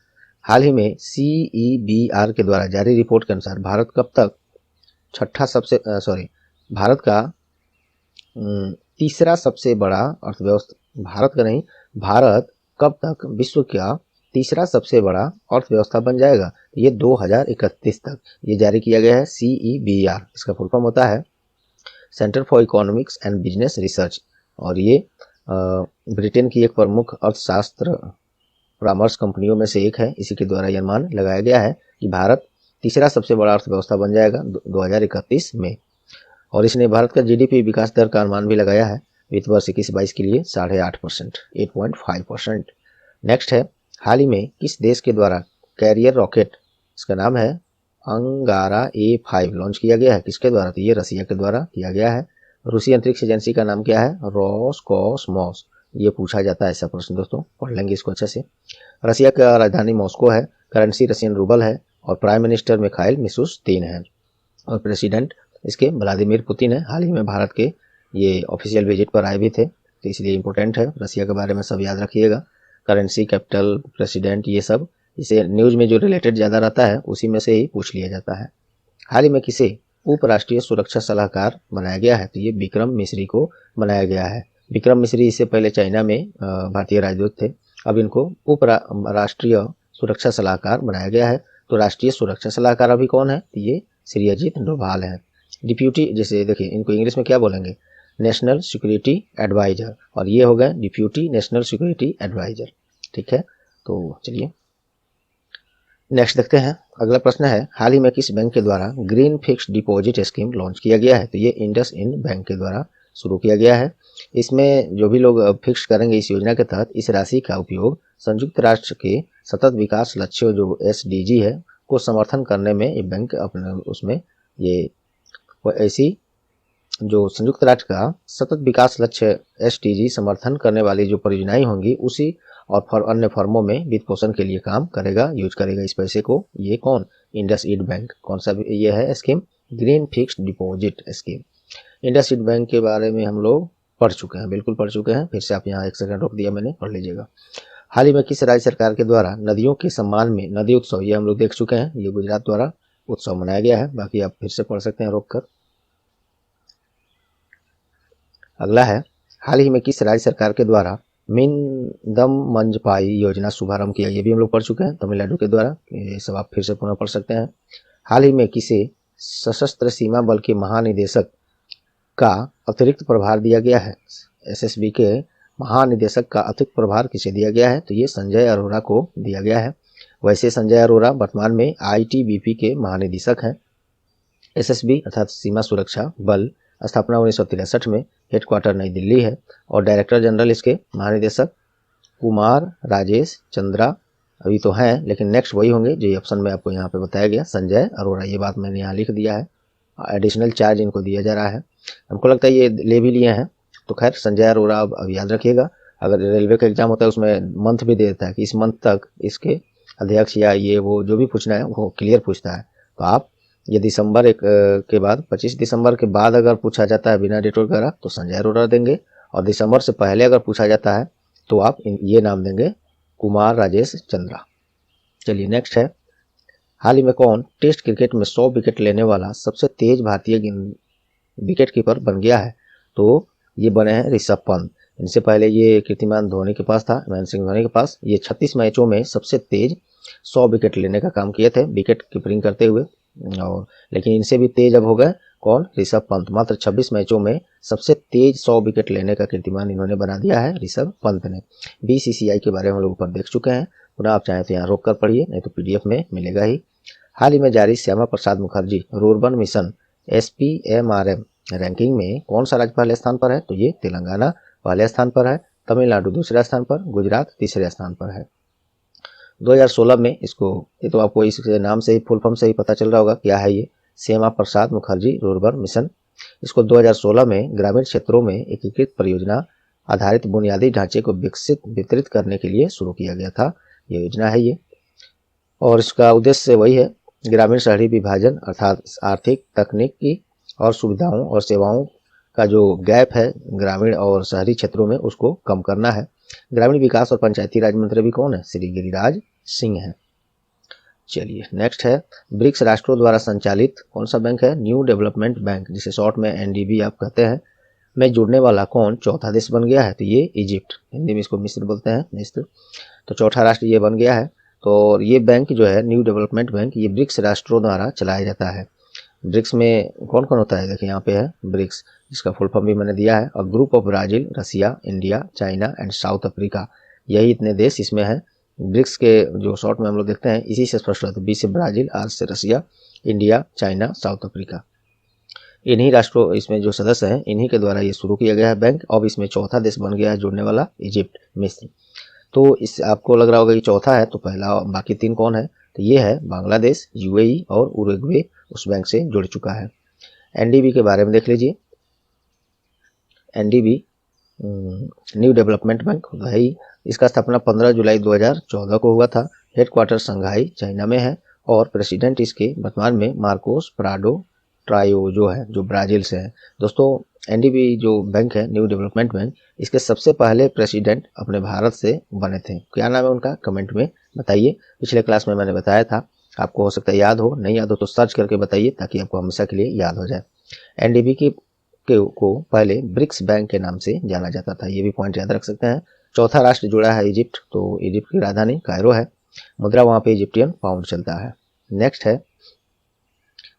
हाल ही में CEBR के द्वारा जारी रिपोर्ट के अनुसार भारत कब तक भारत का तीसरा सबसे बड़ा अर्थव्यवस्था भारत कब तक विश्व का तीसरा सबसे बड़ा अर्थव्यवस्था बन जाएगा? ये 2031 तक ये जारी किया गया है CEBR। इसका फुल फॉर्म होता है centre for economics and business research और ये ब्रिटेन की एक प्रमुख अर्थशास्त्र परामर्श कंपनियों में से एक है। इसी के द्वारा यह अनुमान लगाया गया है कि भारत तीसरा सबसे बड़ा अर्थव्यवस्था बन जाएगा 2031 में। और इसने भारत का GDP विकास दर का अनुमान भी लगाया है वित्त वर्ष 21-22 के लिए 8.5%, 8.5%। नेक्स्ट है, हाल ही में किस देश के द्वारा कैरियर रॉकेट, इसका नाम है अंगारा A5 लॉन्च किया गया है, किसके द्वारा? तो ये रसिया के द्वारा किया गया है। रूसी अंतरिक्ष एजेंसी का नाम क्या है? रोसकॉसमॉस। ये पूछा जाता है ऐसा प्रश्न दोस्तों, पढ़ लेंगे इसको अच्छे से। रसिया का राजधानी मॉस्को है, करेंसी रशियन रूबल है और प्राइम मिनिस्टर मिखाइल मिशुस्तिन है और प्रेसिडेंट इसके व्लादिमीर पुतिन है। हाल ही में भारत के ये ऑफिशियल विजिट पर आए भी थे, तो इसलिए इम्पोर्टेंट है, रसिया के बारे में सब याद रखिएगा। करेंसी, कैपिटल, प्रेसिडेंट, ये सब इसे न्यूज में जो रिलेटेड ज़्यादा रहता है उसी में से ही पूछ लिया जाता है। हाल ही में किसे उपराष्ट्रीय सुरक्षा सलाहकार बनाया गया है? तो ये विक्रम मिश्री को बनाया गया है। विक्रम मिश्री इससे पहले चाइना में भारतीय राजदूत थे, अब इनको राष्ट्रीय सुरक्षा सलाहकार बनाया गया है। तो राष्ट्रीय सुरक्षा सलाहकार अभी कौन है? ये श्री अजीत डोभाल है। डिप्यूटी, जैसे देखिए इनको इंग्लिश में क्या बोलेंगे? नेशनल सिक्योरिटी एडवाइजर, और ये हो गए डिप्यूटी नेशनल सिक्योरिटी एडवाइजर। ठीक है, तो चलिए नेक्स्ट देखते हैं। अगला प्रश्न है, हाल ही में किस बैंक के द्वारा green fixed deposit scheme launch किया गया है? तो ये इंडसइंड बैंक के द्वारा शुरू किया गया है। इसमें जो भी लोग फिक्स करेंगे इस योजना के तहत, इस राशि का उपयोग संयुक्त राष्ट्र के सतत विकास लक्ष्यों जो SDG है को समर्थन करने में ये बैंक अपने उसमें ये ऐसी जो संयुक्त राष्ट्र का सतत विकास लक्ष्य SDG समर्थन करने वाली जो परियोजनाएं होंगी उसी और अन्य फर्मों में वित्त पोषण के लिए काम करेगा, यूज करेगा इस पैसे को। ये कौन? इंडसइंड बैंक। कौन सा ये है scheme? Green fixed deposit scheme. IndusInd bank के बारे में हम लोग पढ़ चुके हैं, बिल्कुल पढ़ चुके हैं, फिर से आप यहाँ एक सेकंड रोक दिया मैंने, पढ़ लीजिएगा। हाल ही में किस राज्य सरकार के द्वारा नदियों के सम्मान में नदी उत्सव, ये हम लोग देख चुके हैं, ये गुजरात द्वारा उत्सव मनाया गया है, बाकी आप फिर से पढ़ सकते हैं रोक कर। अगला है, हाल ही में किस राज्य सरकार के द्वारा मिंदम मंजपाई योजना शुभारंभ किया? ये भी हम लोग पढ़ चुके हैं, तमिलनाडु के द्वारा, ये सब आप फिर से पुनः पढ़ सकते हैं। हाल ही में किसे सशस्त्र सीमा बल के महानिदेशक का अतिरिक्त प्रभार दिया गया है? SSB के महानिदेशक का अतिरिक्त प्रभार किसे दिया गया है? तो ये संजय अरोरा को दिया गया है। वैसे संजय अरोरा वर्तमान में ITBP के महानिदेशक हैं। SSB अर्थात सीमा सुरक्षा बल स्थापना 1963 में, हेडक्वार्टर नई दिल्ली है और डायरेक्टर जनरल इसके महानिदेशक कुमार राजेश चंद्रा अभी तो हैं, लेकिन नेक्स्ट वही होंगे जो ऑप्शन में आपको यहाँ पे बताया गया, संजय अरोरा। ये बात मैंने यहाँ लिख दिया है, एडिशनल चार्ज इनको दिया जा रहा है। हमको लगता है ये ले भी लिए हैं, तो खैर संजय अरोरा अब याद रखिएगा। अगर रेलवे का एग्जाम होता है उसमें मंथ भी दे देता है कि इस मंथ तक इसके अध्यक्ष या ये वो जो भी पूछना है वो क्लियर पूछता है। तो आप ये दिसंबर के बाद 25 दिसंबर के बाद अगर पूछा जाता है बिना डेट वगैरह तो संजय अरोरा देंगे, और दिसंबर से पहले अगर पूछा जाता है तो आप ये नाम देंगे कुमार राजेश चंद्रा। चलिए नेक्स्ट है, हाल ही में कौन टेस्ट क्रिकेट में 100 विकेट लेने वाला सबसे तेज भारतीय विकेट कीपर बन गया है? तो ये बने हैं ऋषभ पंत। इनसे पहले ये कीर्तिमान धोनी के पास था, महेंद्र सिंह धोनी के पास। ये 36 मैचों में सबसे तेज 100 विकेट लेने का काम किए थे विकेट कीपिंग करते हुए, और लेकिन इनसे भी तेज अब हो गए कौन? ऋषभ पंत। मात्र 26 मैचों में सबसे तेज 100 विकेट लेने का कीर्तिमान इन्होंने बना दिया है ऋषभ पंत ने। BCCI के बारे में हम लोग ऊपर देख चुके हैं, पुनः आप चाहें तो यहाँ रोक कर पढ़िए, नहीं तो PDF में मिलेगा ही। हाल ही में जारी Shyama Prasad Mukherjee rurban mission SPMRM ranking में कौन सा राज्य पहले स्थान पर है? तो ये तेलंगाना पहले स्थान पर है, तमिलनाडु दूसरे स्थान पर, गुजरात तीसरे स्थान पर है। 2016 में इसको, ये तो आपको इस नाम से ही फुल फॉर्म से ही पता चल रहा होगा क्या है ये, श्यामा प्रसाद मुखर्जी रूर्बन मिशन। इसको 2016 में ग्रामीण क्षेत्रों में एकीकृत परियोजना आधारित बुनियादी ढांचे को वितरित करने के लिए शुरू किया गया था, ये योजना है ये। और इसका उद्देश्य वही है, ग्रामीण शहरी विभाजन अर्थात आर्थिक, तकनीकी और सुविधाओं और सेवाओं का जो गैप है ग्रामीण और शहरी क्षेत्रों में उसको कम करना है। ग्रामीण विकास और पंचायती राज मंत्री भी कौन है? श्री गिरिराज सिंह है। चलिए नेक्स्ट है, ब्रिक्स राष्ट्रों द्वारा संचालित कौन सा बैंक है? न्यू डेवलपमेंट बैंक, जिसे शॉर्ट में NDB आप कहते हैं, में जुड़ने वाला कौन चौथा देश बन गया है? तो ये इजिप्ट, हिंदी में इसको मिस्र बोलते हैं, मिस्र। तो चौथा राष्ट्र ये बन गया है। तो ये बैंक जो है न्यू डेवलपमेंट बैंक, ये ब्रिक्स राष्ट्रों द्वारा चलाया जाता है। ब्रिक्स में कौन कौन होता है? देखिए यहाँ पे है ब्रिक्स, जिसका फुल फॉर्म भी मैंने दिया है, और group of Brazil, Russia, India, China and South Africa, यही इतने देश इसमें है। ब्रिक्स के जो शॉर्ट में हम लोग देखते हैं इसी से स्पष्ट होता है, B से ब्राजील, R से रसिया, इंडिया, चाइना, साउथ अफ्रीका, इन्हीं राष्ट्रों इसमें जो सदस्य हैं इन्हीं के द्वारा ये शुरू किया गया है बैंक। अब इसमें चौथा देश बन गया है जुड़ने वाला, इजिप्ट, मिस्र। तो इस आपको लग रहा होगा कि चौथा है, तो पहला बाकी तीन कौन है? तो ये है बांग्लादेश, यूएई और उरुग्वे उस बैंक से जुड़ चुका है। एनडीबी के बारे में देख लीजिए। एनडीबी न्यू डेवलपमेंट बैंक है। इसका स्थापना 15 जुलाई 2014 को हुआ था। हेडक्वार्टर संघाई चाइना में है और प्रेसिडेंट इसके वर्तमान में मार्कोस प्राडो ट्रायो जो है, जो ब्राजील से है। दोस्तों एनडीबी जो बैंक है, न्यू डेवलपमेंट बैंक, इसके सबसे पहले प्रेसिडेंट अपने भारत से बने थे। क्या नाम है उनका, कमेंट में बताइए। पिछले क्लास में मैंने बताया था, आपको हो सकता है याद हो, नहीं याद हो तो सर्च करके बताइए ताकि आपको हमेशा के लिए याद हो जाए। एनडीबी को पहले ब्रिक्स बैंक के नाम से जाना जाता था, ये भी पॉइंट याद रख सकते हैं। चौथा राष्ट्र जुड़ा है इजिप्ट, तो इजिप्ट की राजधानी कायरो है। मुद्रा वहां पे इजिप्टियन पाउंड चलता है। नेक्स्ट है,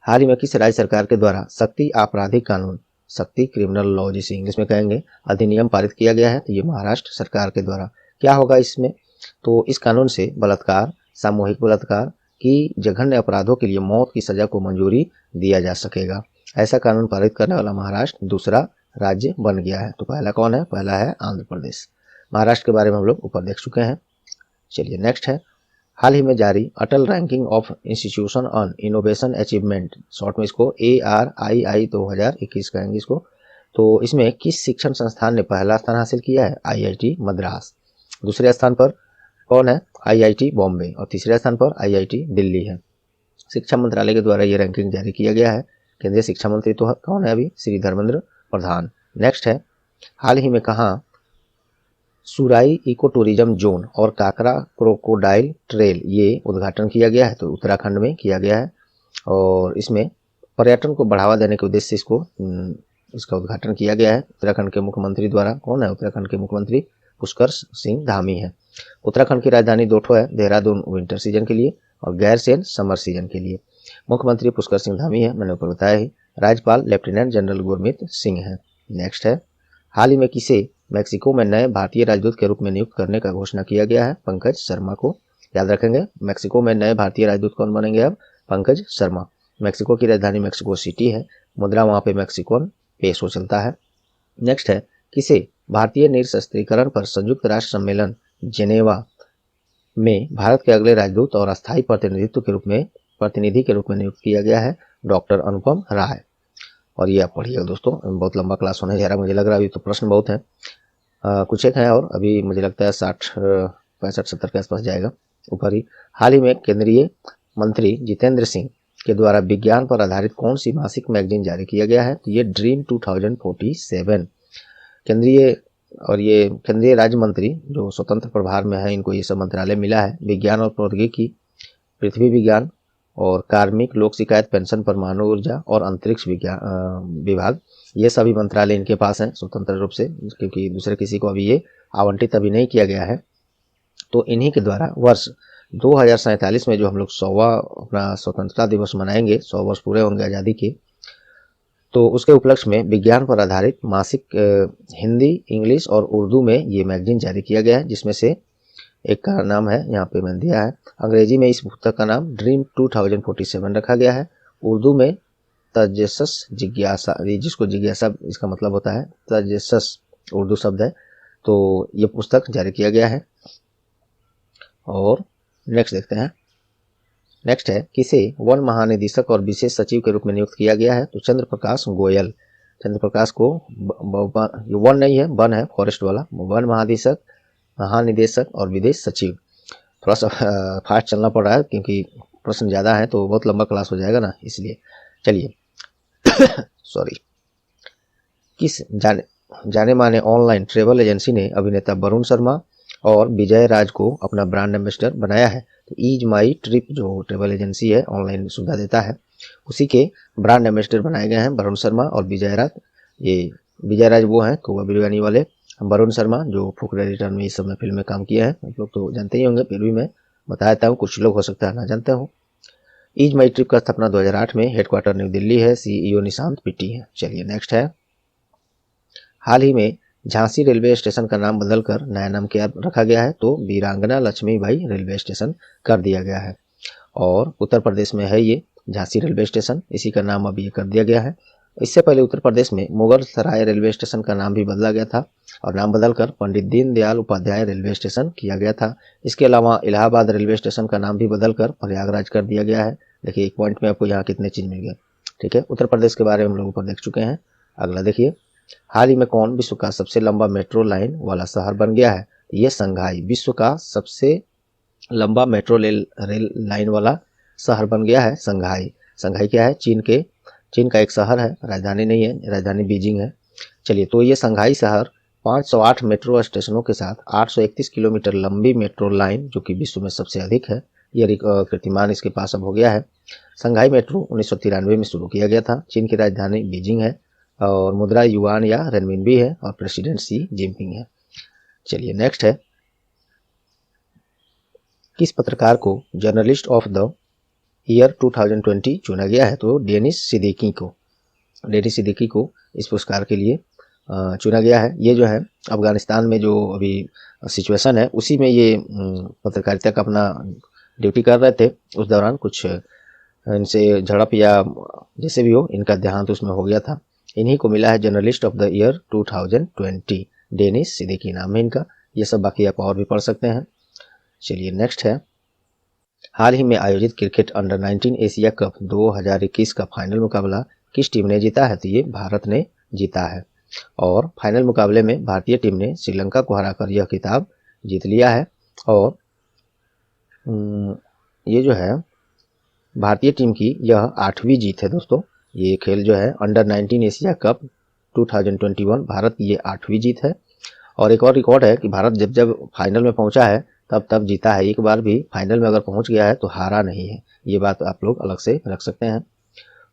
हाल ही में किस राज्य सरकार के द्वारा शक्ति आपराधिक कानून, शक्ति क्रिमिनल लॉ जिसे इंग्लिश में कहेंगे, अधिनियम पारित किया गया है? तो ये महाराष्ट्र सरकार के द्वारा। क्या होगा इसमें, तो इस कानून से बलात्कार, सामूहिक बलात्कार की जघन्य अपराधों के लिए मौत की सजा को मंजूरी दिया जा सकेगा। ऐसा कानून पारित करने वाला महाराष्ट्र दूसरा राज्य बन गया है। तो पहला कौन है, पहला है आंध्र प्रदेश। महाराष्ट्र के बारे में हम लोग ऊपर देख चुके हैं। चलिए नेक्स्ट है, हाल ही में जारी Atal ranking of institution on innovation achievement, short में इसको ARII 2021 कहेंगे इसको। तो इसमें किस शिक्षण संस्थान ने पहला स्थान हासिल किया है? IIT मद्रास। दूसरे स्थान पर कौन है? IIT बॉम्बे। और तीसरे स्थान पर IIT दिल्ली है। शिक्षा मंत्रालय के द्वारा ये रैंकिंग जारी किया गया है। केंद्रीय शिक्षा मंत्री तो कौन है अभी? श्री धर्मेंद्र प्रधान। नेक्स्ट है, हाल ही में कहाँ सुराई इको टूरिज्म जोन और काकरा क्रोकोडाइल ट्रेल ये उद्घाटन किया गया है? तो उत्तराखंड में किया गया है और इसमें पर्यटन को बढ़ावा देने के उद्देश्य से इसका उद्घाटन किया गया है उत्तराखंड के मुख्यमंत्री द्वारा। कौन है? उत्तराखंड के मुख्यमंत्री पुष्कर सिंह धामी है। उत्तराखंड की राजधानी दो ठो है, देहरादून विंटर सीजन के लिए और गैरसैंण समर सीजन के लिए। मुख्यमंत्री पुष्कर सिंह धामी है, मैंने ऊपर बताया ही। राज्यपाल लेफ्टिनेंट जनरल गुरमीत सिंह है। नेक्स्ट है, हाल ही में किसे मैक्सिको में नए भारतीय राजदूत के रूप में नियुक्त करने का घोषणा किया गया है? पंकज शर्मा को। याद रखेंगे, मैक्सिको में नए भारतीय राजदूत कौन बनेंगे अब? पंकज शर्मा। मैक्सिको की राजधानी मैक्सिको सिटी है, मुद्रा वहां पे मैक्सिकोन पेसो चलता है। नेक्स्ट है, किसे भारतीय निरस्त्रीकरण पर संयुक्त राष्ट्र सम्मेलन जेनेवा में भारत के अगले राजदूत और अस्थायी प्रतिनिधि के रूप में नियुक्त किया गया है? डॉक्टर अनुपम राय। और ये आप पढ़िएगा दोस्तों, बहुत लंबा क्लास होने जा रहा है मुझे लग रहा है, अभी तो प्रश्न बहुत है, कुछ एक है और अभी मुझे लगता है 60 65 70 के आसपास जाएगा ऊपर ही। हाल ही में केंद्रीय मंत्री जितेंद्र सिंह के द्वारा विज्ञान पर आधारित कौन सी मासिक मैगजीन जारी किया गया है? तो ये ड्रीम 2047। केंद्रीय राज्य मंत्री जो स्वतंत्र प्रभार में है, इनको ये सब मंत्रालय मिला है। विज्ञान और प्रौद्योगिकी, पृथ्वी विज्ञान और कार्मिक, लोक शिकायत, पेंशन, परमाणु ऊर्जा और अंतरिक्ष विभाग, ये सभी मंत्रालय इनके पास हैं स्वतंत्र रूप से, क्योंकि दूसरे किसी को अभी ये आवंटित अभी नहीं किया गया है। तो इन्हीं के द्वारा वर्ष 2047 में जो हम लोग 100वां अपना स्वतंत्रता दिवस मनाएंगे, 100 वर्ष पूरे होंगे आज़ादी के, तो उसके उपलक्ष्य में विज्ञान पर आधारित मासिक हिंदी, इंग्लिश और उर्दू में ये मैगजीन जारी किया गया है, जिसमें से एक का नाम है यहाँ पे मैंने दिया है। अंग्रेजी में इस पुस्तक का नाम ड्रीम 2047 रखा गया है। उर्दू में तजस्सुस जिज्ञासा, जिसको जिज्ञासा इसका मतलब होता है, तजस्सुस उर्दू शब्द है। तो ये पुस्तक जारी किया गया है। और नेक्स्ट देखते हैं, नेक्स्ट है, किसे वन महानिदेशक और विशेष सचिव के रूप में नियुक्त किया गया है? तो चंद्र प्रकाश गोयल। चंद्र प्रकाश को वन नहीं है, वन है फॉरेस्ट वाला, वन महानिदेशक और विदेश सचिव। थोड़ा सा फास्ट चलना पड़ रहा है क्योंकि प्रश्न ज़्यादा है तो बहुत लंबा क्लास हो जाएगा ना, इसलिए। चलिए सॉरी। किस जाने माने ऑनलाइन ट्रेवल एजेंसी ने अभिनेता वरुण शर्मा और विजय राज को अपना ब्रांड एम्बेसडर बनाया है? तो ईज माई ट्रिप जो ट्रेवल एजेंसी है, ऑनलाइन सुविधा देता है, उसी के ब्रांड एम्बेसडर बनाए गए हैं वरुण शर्मा और विजय राज। ये विजय राज वो हैं कौवा बिरयानी वाले, वरुण शर्मा जो फुकरे रिटर्न में इस सब में फिल्म में काम किया है, आप लोग तो जानते ही होंगे, फिर भी मैं बता देता हूँ, कुछ लोग हो सकता है ना जानते हो। ईज माई ट्रिप का स्थापना 2008 में, हेडक्वार्टर न्यू दिल्ली है, CEO निशांत पिट्टी है। चलिए नेक्स्ट है, हाल ही में झांसी रेलवे स्टेशन का नाम बदलकर नया नाम क्या रखा गया है? तो वीरांगना लक्ष्मीबाई रेलवे स्टेशन कर दिया गया है। और उत्तर प्रदेश में है ये झांसी रेलवे स्टेशन, इसी का नाम अब ये कर दिया गया है। इससे पहले उत्तर प्रदेश में मुगल सराय रेलवे स्टेशन का नाम भी बदला गया था और नाम बदलकर पंडित दीनदयाल उपाध्याय रेलवे स्टेशन किया गया था। इसके अलावा इलाहाबाद रेलवे स्टेशन का नाम भी बदलकर प्रयागराज कर दिया गया है। देखिए एक पॉइंट में आपको यहाँ कितने चीज मिल गए। ठीक है, उत्तर प्रदेश के बारे में हम लोग ऊपर देख चुके हैं। अगला देखिए, हाल ही में कौन विश्व का सबसे लंबा मेट्रो लाइन वाला शहर बन गया है? ये संघाई विश्व का सबसे लंबा मेट्रो रेल लाइन वाला शहर बन गया है संघाई। संघाई क्या है? चीन का एक शहर है, राजधानी नहीं है, राजधानी बीजिंग है। चलिए, तो ये संघाई शहर 508 मेट्रो स्टेशनों के साथ 831 किलोमीटर लंबी मेट्रो लाइन, जो कि विश्व में सबसे अधिक है, ये कीर्तिमान इसके पास अब हो गया है। संघाई मेट्रो 1993 में शुरू किया गया था। चीन की राजधानी बीजिंग है और मुद्रा युआन या रेनमिनबी है और प्रेसिडेंट शी जिनपिंग है। चलिए नेक्स्ट है, किस पत्रकार को जर्नलिस्ट ऑफ द ईयर 2020 चुना गया है? तो डेनिस सिद्दीकी को इस पुरस्कार के लिए चुना गया है। ये जो है अफगानिस्तान में जो अभी सिचुएशन है उसी में ये पत्रकारिता का अपना ड्यूटी कर रहे थे। उस दौरान कुछ इनसे झड़प या जैसे भी हो, इनका देहांत उसमें हो गया था। इन्हीं को मिला है journalist of the year 2020, Danish Siddiqui नाम है इनका। ये सब बाकी आप और भी पढ़ सकते हैं। चलिए नेक्स्ट है, हाल ही में आयोजित क्रिकेट अंडर 19 एशिया कप 2021 का फाइनल मुकाबला किस टीम ने जीता है? तो ये भारत ने जीता है और फाइनल मुकाबले में भारतीय टीम ने श्रीलंका को हराकर यह खिताब जीत लिया है। और ये जो है भारतीय टीम की यह 8वीं जीत है दोस्तों। ये खेल जो है अंडर 19 एशिया कप 2021 भारत की ये 8वीं जीत है। और एक और रिकॉर्ड है कि भारत जब जब फाइनल में पहुंचा है तब जीता है। एक बार भी फाइनल में अगर पहुंच गया है तो हारा नहीं है। ये बात आप लोग अलग से रख सकते हैं।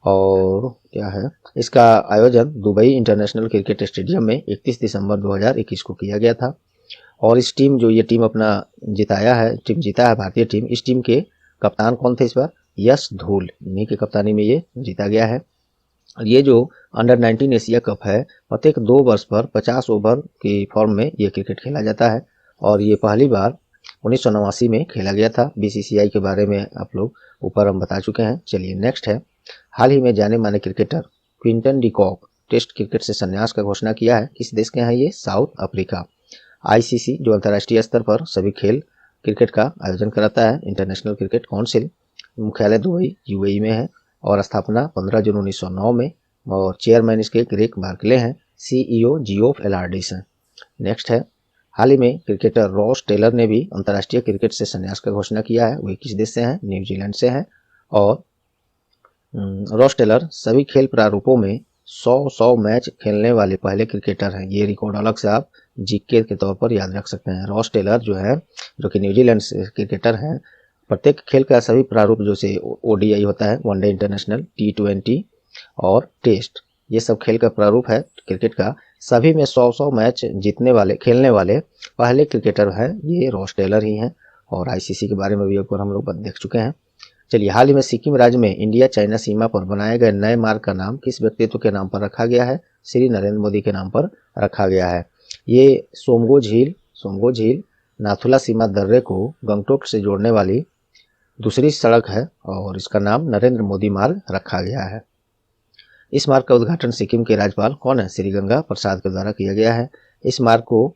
और क्या है, इसका आयोजन दुबई इंटरनेशनल क्रिकेट स्टेडियम में 31 दिसंबर 2021 को किया गया था। और इस टीम जो ये टीम अपना जीता है भारतीय टीम, इस टीम के कप्तान कौन थे इस बार? यश धूल, इन्हीं की कप्तानी में ये जीता गया है। ये जो अंडर 19 एशिया कप है, प्रत्येक 2 वर्ष पर 50 ओवर की फॉर्म में ये क्रिकेट खेला जाता है और ये पहली बार 1989 में खेला गया था। बीसीसीआई के बारे में आप लोग ऊपर हम बता चुके हैं। चलिए नेक्स्ट है, हाल ही में जाने माने cricketer Quinton de Kock test cricket से संन्यास का घोषणा किया है। किस देश के हैं ये? South Africa. आईसीसी जो अंतर्राष्ट्रीय स्तर पर सभी खेल क्रिकेट का आयोजन कराता है, इंटरनेशनल क्रिकेट काउंसिल, मुख्यालय दुबई यूएई में है और स्थापना 15 जून 1909 में और चेयरमैन इसके ग्रेग बार्कले हैं। सीईओ जियोफ एलार्डिस हैं। नेक्स्ट है, हाल ही में क्रिकेटर रॉस टेलर ने भी अंतर्राष्ट्रीय क्रिकेट से संन्यास का घोषणा किया है। वे किस देश से हैं? न्यूजीलैंड से हैं। और रॉस टेलर सभी खेल प्रारूपों में 100 मैच खेलने वाले पहले क्रिकेटर हैं। ये रिकॉर्ड अलग से आप जीके के तौर पर याद रख सकते हैं। रॉस टेलर जो है, जो कि न्यूजीलैंड से क्रिकेटर हैं, प्रत्येक खेल का सभी प्रारूप जैसे ओडीआई होता है, वनडे इंटरनेशनल, T20 और टेस्ट, ये सब खेल का प्रारूप है क्रिकेट का, सभी में 100 मैच खेलने वाले पहले क्रिकेटर हैं ये रॉस टेलर ही हैं। और आईसीसी के बारे में भी ऊपर हम लोग देख चुके हैं। चलिए, हाल ही में सिक्किम राज्य में इंडिया चाइना सीमा पर बनाए गए नए मार्ग का नाम किस व्यक्तित्व के नाम पर रखा गया है? श्री नरेंद्र मोदी के नाम पर रखा गया है। ये सोमगो झील नाथुला सीमा दर्रे को गंगटोक से जोड़ने वाली दूसरी सड़क है और इसका नाम नरेंद्र मोदी मार्ग रखा गया है। इस मार्ग का उद्घाटन सिक्किम के राज्यपाल कौन है? श्री गंगा प्रसाद के द्वारा किया गया है। इस मार्ग को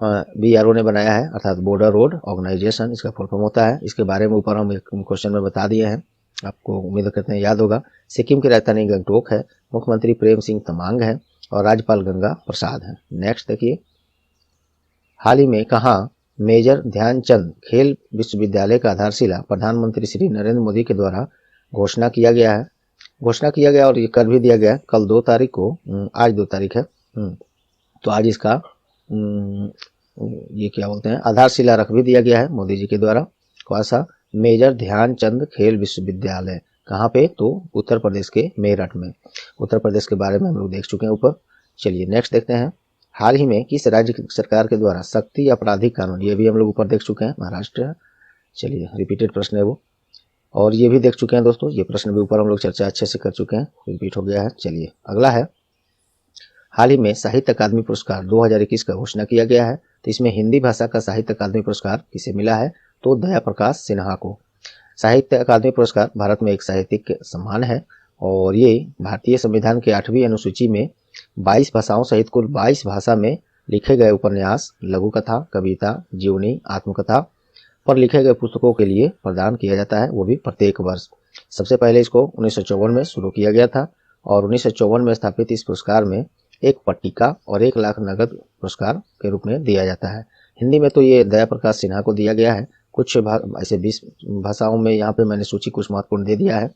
बीआरओ ने बनाया है, अर्थात बॉर्डर रोड ऑर्गेनाइजेशन इसका फुल फॉर्म होता है। इसके बारे में ऊपर हम एक क्वेश्चन में बता दिए हैं, आपको उम्मीद करते हैं याद होगा। सिक्किम की राजधानी गंगटोक है, मुख्यमंत्री प्रेम सिंह तमांग है और राज्यपाल गंगा प्रसाद है। नेक्स्ट देखिए, हाल ही में कहाँ मेजर ध्यानचंद खेल विश्वविद्यालय का आधारशिला प्रधानमंत्री श्री नरेंद्र मोदी के द्वारा घोषणा किया गया और ये कर भी दिया गया कल 2 तारीख को। आज 2 तारीख है, तो आज इसका ये क्या बोलते हैं, आधारशिला रख भी दिया गया है मोदी जी के द्वारा। कौन सा? मेजर ध्यानचंद खेल विश्वविद्यालय। कहाँ पे? तो उत्तर प्रदेश के मेरठ में। उत्तर प्रदेश के बारे में हम लोग देख चुके हैं ऊपर। चलिए नेक्स्ट देखते हैं, हाल ही में किस राज्य सरकार के द्वारा सख्ती आपराधिक कानून, ये भी हम लोग ऊपर देख चुके हैं, महाराष्ट्र। चलिए, रिपीटेड प्रश्न है वो, और ये भी देख चुके हैं दोस्तों। ये प्रश्न भी ऊपर हम लोग चर्चा अच्छे से कर चुके हैं, रिपीट हो गया है। चलिए अगला है, हाल ही में साहित्य अकादमी पुरस्कार 2021 का घोषणा किया गया है। तो इसमें हिंदी भाषा का साहित्य अकादमी पुरस्कार किसे मिला है? तो दया प्रकाश सिन्हा को। साहित्य अकादमी पुरस्कार भारत में एक साहित्यिक सम्मान है और ये भारतीय संविधान के 8वीं अनुसूची में 22 भाषाओं सहित कुल 22 भाषा में लिखे गए उपन्यास, लघु कथा, कविता, जीवनी, आत्मकथा पर लिखे गए पुस्तकों के लिए प्रदान किया जाता है, वो भी प्रत्येक वर्ष। सबसे पहले इसको 1954 में शुरू किया गया था और 1954 में स्थापित इस पुरस्कार में एक पट्टिका और 1 लाख नगद पुरस्कार के रूप में दिया जाता है। हिंदी में तो ये दया प्रकाश सिन्हा को दिया गया है। कुछ ऐसे 20 भाषाओं में यहाँ पे मैंने सूची कुछ महत्वपूर्ण दे दिया है।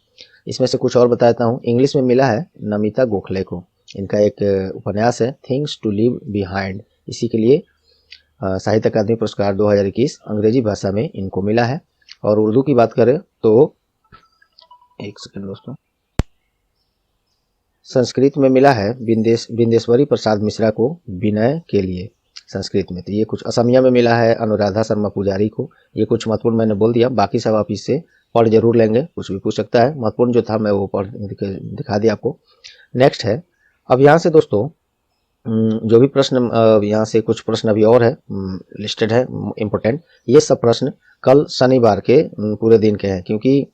इसमें से कुछ और बताता हूँ। इंग्लिश में मिला है नमिता गोखले को, इनका एक उपन्यास है थिंग्स टू लीव बिहाइंड, इसी के लिए साहित्य अकादमी पुरस्कार 2021 अंग्रेजी भाषा में इनको मिला है। और उर्दू की बात करें तो एक सेकंड दोस्तों, संस्कृत में मिला है बिंदेश्वरी प्रसाद मिश्रा को विनय के लिए संस्कृत में। तो ये कुछ असमिया में मिला है अनुराधा शर्मा पुजारी को। ये कुछ महत्वपूर्ण मैंने बोल दिया, बाकी सब आप इससे पढ़ जरूर लेंगे, कुछ भी पूछ सकता है। महत्वपूर्ण जो था मैं वो पढ़ दिखा दिया आपको। नेक्स्ट है, अब यहाँ से दोस्तों जो भी प्रश्न यहाँ से कुछ प्रश्न अभी और है लिस्टेड है इम्पोर्टेंट। ये सब प्रश्न कल शनिवार के पूरे दिन के हैं, क्योंकि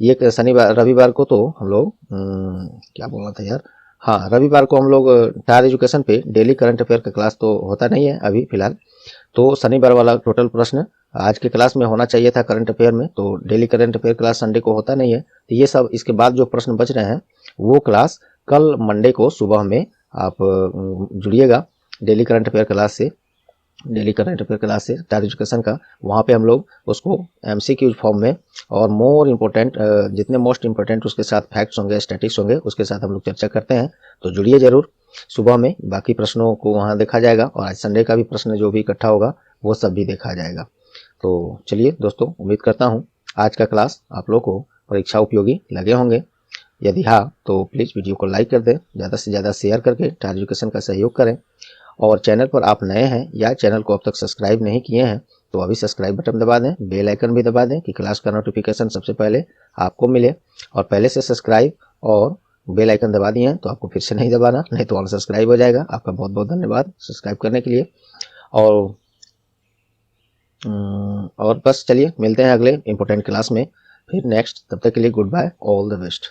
ये शनिवार रविवार को तो हम लोग क्या बोलना था यार, हाँ रविवार को हम लोग टायर एजुकेशन पे डेली करंट अफेयर का क्लास तो होता नहीं है अभी फिलहाल। तो शनिवार वाला टोटल प्रश्न आज के क्लास में होना चाहिए था करंट अफेयर में, तो daily current affair class Sunday को होता नहीं है। तो ये सब इसके बाद जो प्रश्न बच रहे हैं वो क्लास कल मंडे को सुबह में आप जुड़िएगा डेली करंट अफेयर क्लास से, डेली करंट अफेयर क्लास से टायर एजुकेशन का। वहाँ पे हम लोग उसको MCQ फॉर्म में और मोर इम्पोर्टेंट जितने मोस्ट इम्पोर्टेंट उसके साथ फैक्ट्स होंगे, स्टैटिक्स होंगे, उसके साथ हम लोग चर्चा करते हैं। तो जुड़िए जरूर सुबह में, बाकी प्रश्नों को वहाँ देखा जाएगा और आज संडे का भी प्रश्न जो भी इकट्ठा होगा वो सब भी देखा जाएगा। तो चलिए दोस्तों, उम्मीद करता हूँ आज का क्लास आप लोग को परीक्षा उपयोगी लगे होंगे। यदि हाँ तो प्लीज़ वीडियो को लाइक कर दें, ज़्यादा से ज़्यादा शेयर करके टायर एजुकेशन का सहयोग करें। और चैनल पर आप नए हैं या चैनल को अब तक सब्सक्राइब नहीं किए हैं तो अभी सब्सक्राइब बटन दबा दें, बेल आइकन भी दबा दें कि क्लास का नोटिफिकेशन सबसे पहले आपको मिले। और पहले से सब्सक्राइब और बेल आइकन दबा दिए हैं तो आपको फिर से नहीं दबाना, नहीं तो अनसब्सक्राइब हो जाएगा। आपका बहुत बहुत धन्यवाद सब्सक्राइब करने के लिए। और बस चलिए मिलते हैं अगले इंपॉर्टेंट क्लास में फिर नेक्स्ट। तब तक के लिए good bye, all the best.